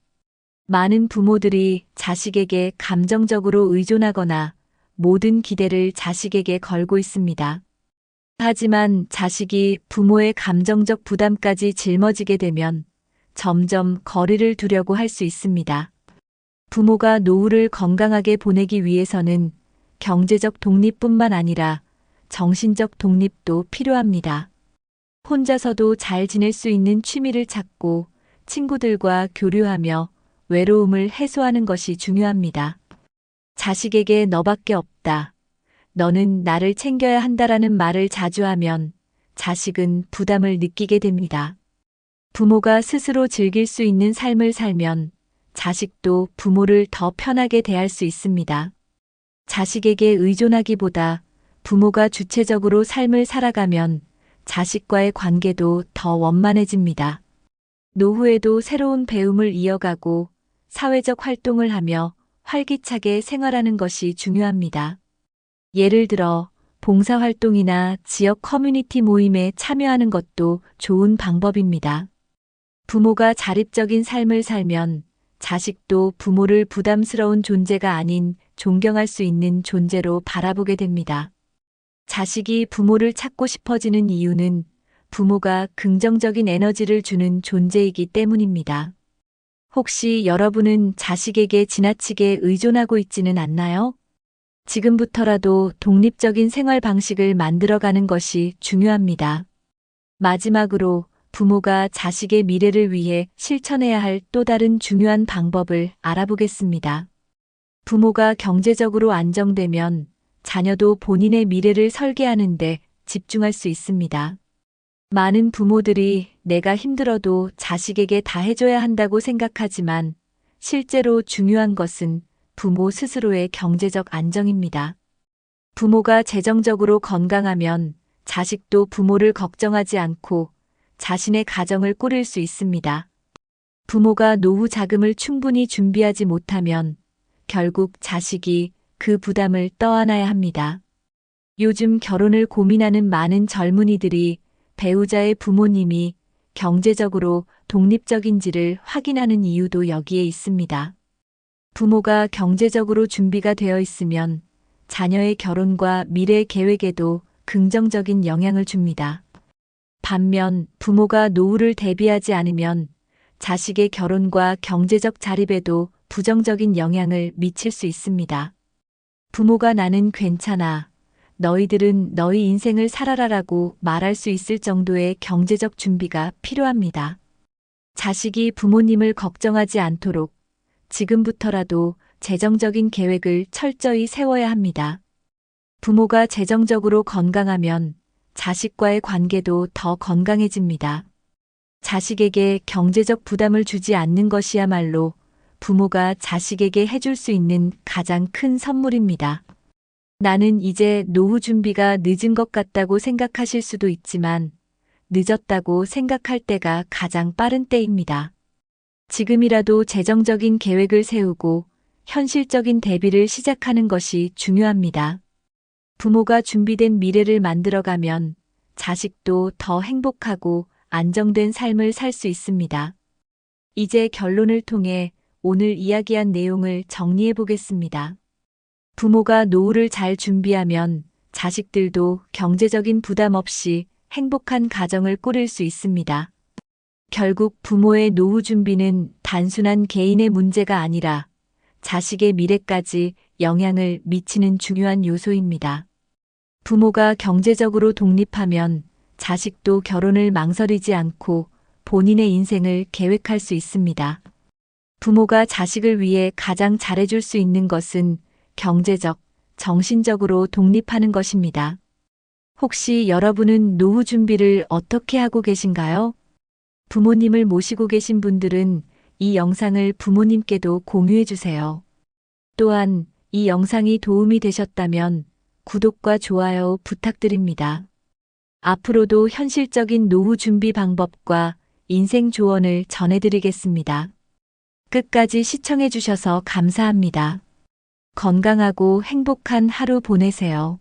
많은 부모들이 자식에게 감정적으로 의존하거나 모든 기대를 자식에게 걸고 있습니다. 하지만 자식이 부모의 감정적 부담까지 짊어지게 되면 점점 거리를 두려고 할 수 있습니다. 부모가 노후를 건강하게 보내기 위해서는 경제적 독립뿐만 아니라 정신적 독립도 필요합니다. 혼자서도 잘 지낼 수 있는 취미를 찾고 친구들과 교류하며 외로움을 해소하는 것이 중요합니다. 자식에게 너밖에 없다. 너는 나를 챙겨야 한다라는 말을 자주 하면 자식은 부담을 느끼게 됩니다. 부모가 스스로 즐길 수 있는 삶을 살면 자식도 부모를 더 편하게 대할 수 있습니다. 자식에게 의존하기보다 부모가 주체적으로 삶을 살아가면 자식과의 관계도 더 원만해집니다. 노후에도 새로운 배움을 이어가고 사회적 활동을 하며 활기차게 생활하는 것이 중요합니다. 예를 들어 봉사활동이나 지역 커뮤니티 모임에 참여하는 것도 좋은 방법입니다. 부모가 자립적인 삶을 살면 자식도 부모를 부담스러운 존재가 아닌 존경할 수 있는 존재로 바라보게 됩니다. 자식이 부모를 찾고 싶어지는 이유는 부모가 긍정적인 에너지를 주는 존재이기 때문입니다. 혹시 여러분은 자식에게 지나치게 의존하고 있지는 않나요? 지금부터라도 독립적인 생활 방식을 만들어가는 것이 중요합니다. 마지막으로 부모가 자식의 미래를 위해 실천해야 할 또 다른 중요한 방법을 알아보겠습니다. 부모가 경제적으로 안정되면 자녀도 본인의 미래를 설계하는 데 집중할 수 있습니다. 많은 부모들이 내가 힘들어도 자식에게 다 해줘야 한다고 생각하지만 실제로 중요한 것은 부모 스스로의 경제적 안정입니다. 부모가 재정적으로 건강하면 자식도 부모를 걱정하지 않고 자신의 가정을 꾸릴 수 있습니다. 부모가 노후 자금을 충분히 준비하지 못하면 결국 자식이 그 부담을 떠안아야 합니다. 요즘 결혼을 고민하는 많은 젊은이들이 배우자의 부모님이 경제적으로 독립적인지를 확인하는 이유도 여기에 있습니다. 부모가 경제적으로 준비가 되어 있으면 자녀의 결혼과 미래 계획에도 긍정적인 영향을 줍니다. 반면 부모가 노후를 대비하지 않으면 자식의 결혼과 경제적 자립에도 부정적인 영향을 미칠 수 있습니다. 부모가 나는 괜찮아, 너희들은 너희 인생을 살아라라고 말할 수 있을 정도의 경제적 준비가 필요합니다. 자식이 부모님을 걱정하지 않도록 지금부터라도 재정적인 계획을 철저히 세워야 합니다. 부모가 재정적으로 건강하면 자식과의 관계도 더 건강해집니다. 자식에게 경제적 부담을 주지 않는 것이야말로 부모가 자식에게 해줄 수 있는 가장 큰 선물입니다. 나는 이제 노후 준비가 늦은 것 같다고 생각하실 수도 있지만 늦었다고 생각할 때가 가장 빠른 때입니다. 지금이라도 재정적인 계획을 세우고 현실적인 대비를 시작하는 것이 중요합니다. 부모가 준비된 미래를 만들어가면 자식도 더 행복하고 안정된 삶을 살 수 있습니다. 이제 결론을 통해 오늘 이야기한 내용을 정리해 보겠습니다. 부모가 노후를 잘 준비하면 자식들도 경제적인 부담 없이 행복한 가정을 꾸릴 수 있습니다. 결국 부모의 노후 준비는 단순한 개인의 문제가 아니라 자식의 미래까지 영향을 미치는 중요한 요소입니다. 부모가 경제적으로 독립하면 자식도 결혼을 망설이지 않고 본인의 인생을 계획할 수 있습니다. 부모가 자식을 위해 가장 잘해줄 수 있는 것은 경제적, 정신적으로 독립하는 것입니다. 혹시 여러분은 노후 준비를 어떻게 하고 계신가요? 부모님을 모시고 계신 분들은 이 영상을 부모님께도 공유해 주세요. 또한 이 영상이 도움이 되셨다면 구독과 좋아요 부탁드립니다. 앞으로도 현실적인 노후 준비 방법과 인생 조언을 전해드리겠습니다. 끝까지 시청해 주셔서 감사합니다. 건강하고 행복한 하루 보내세요.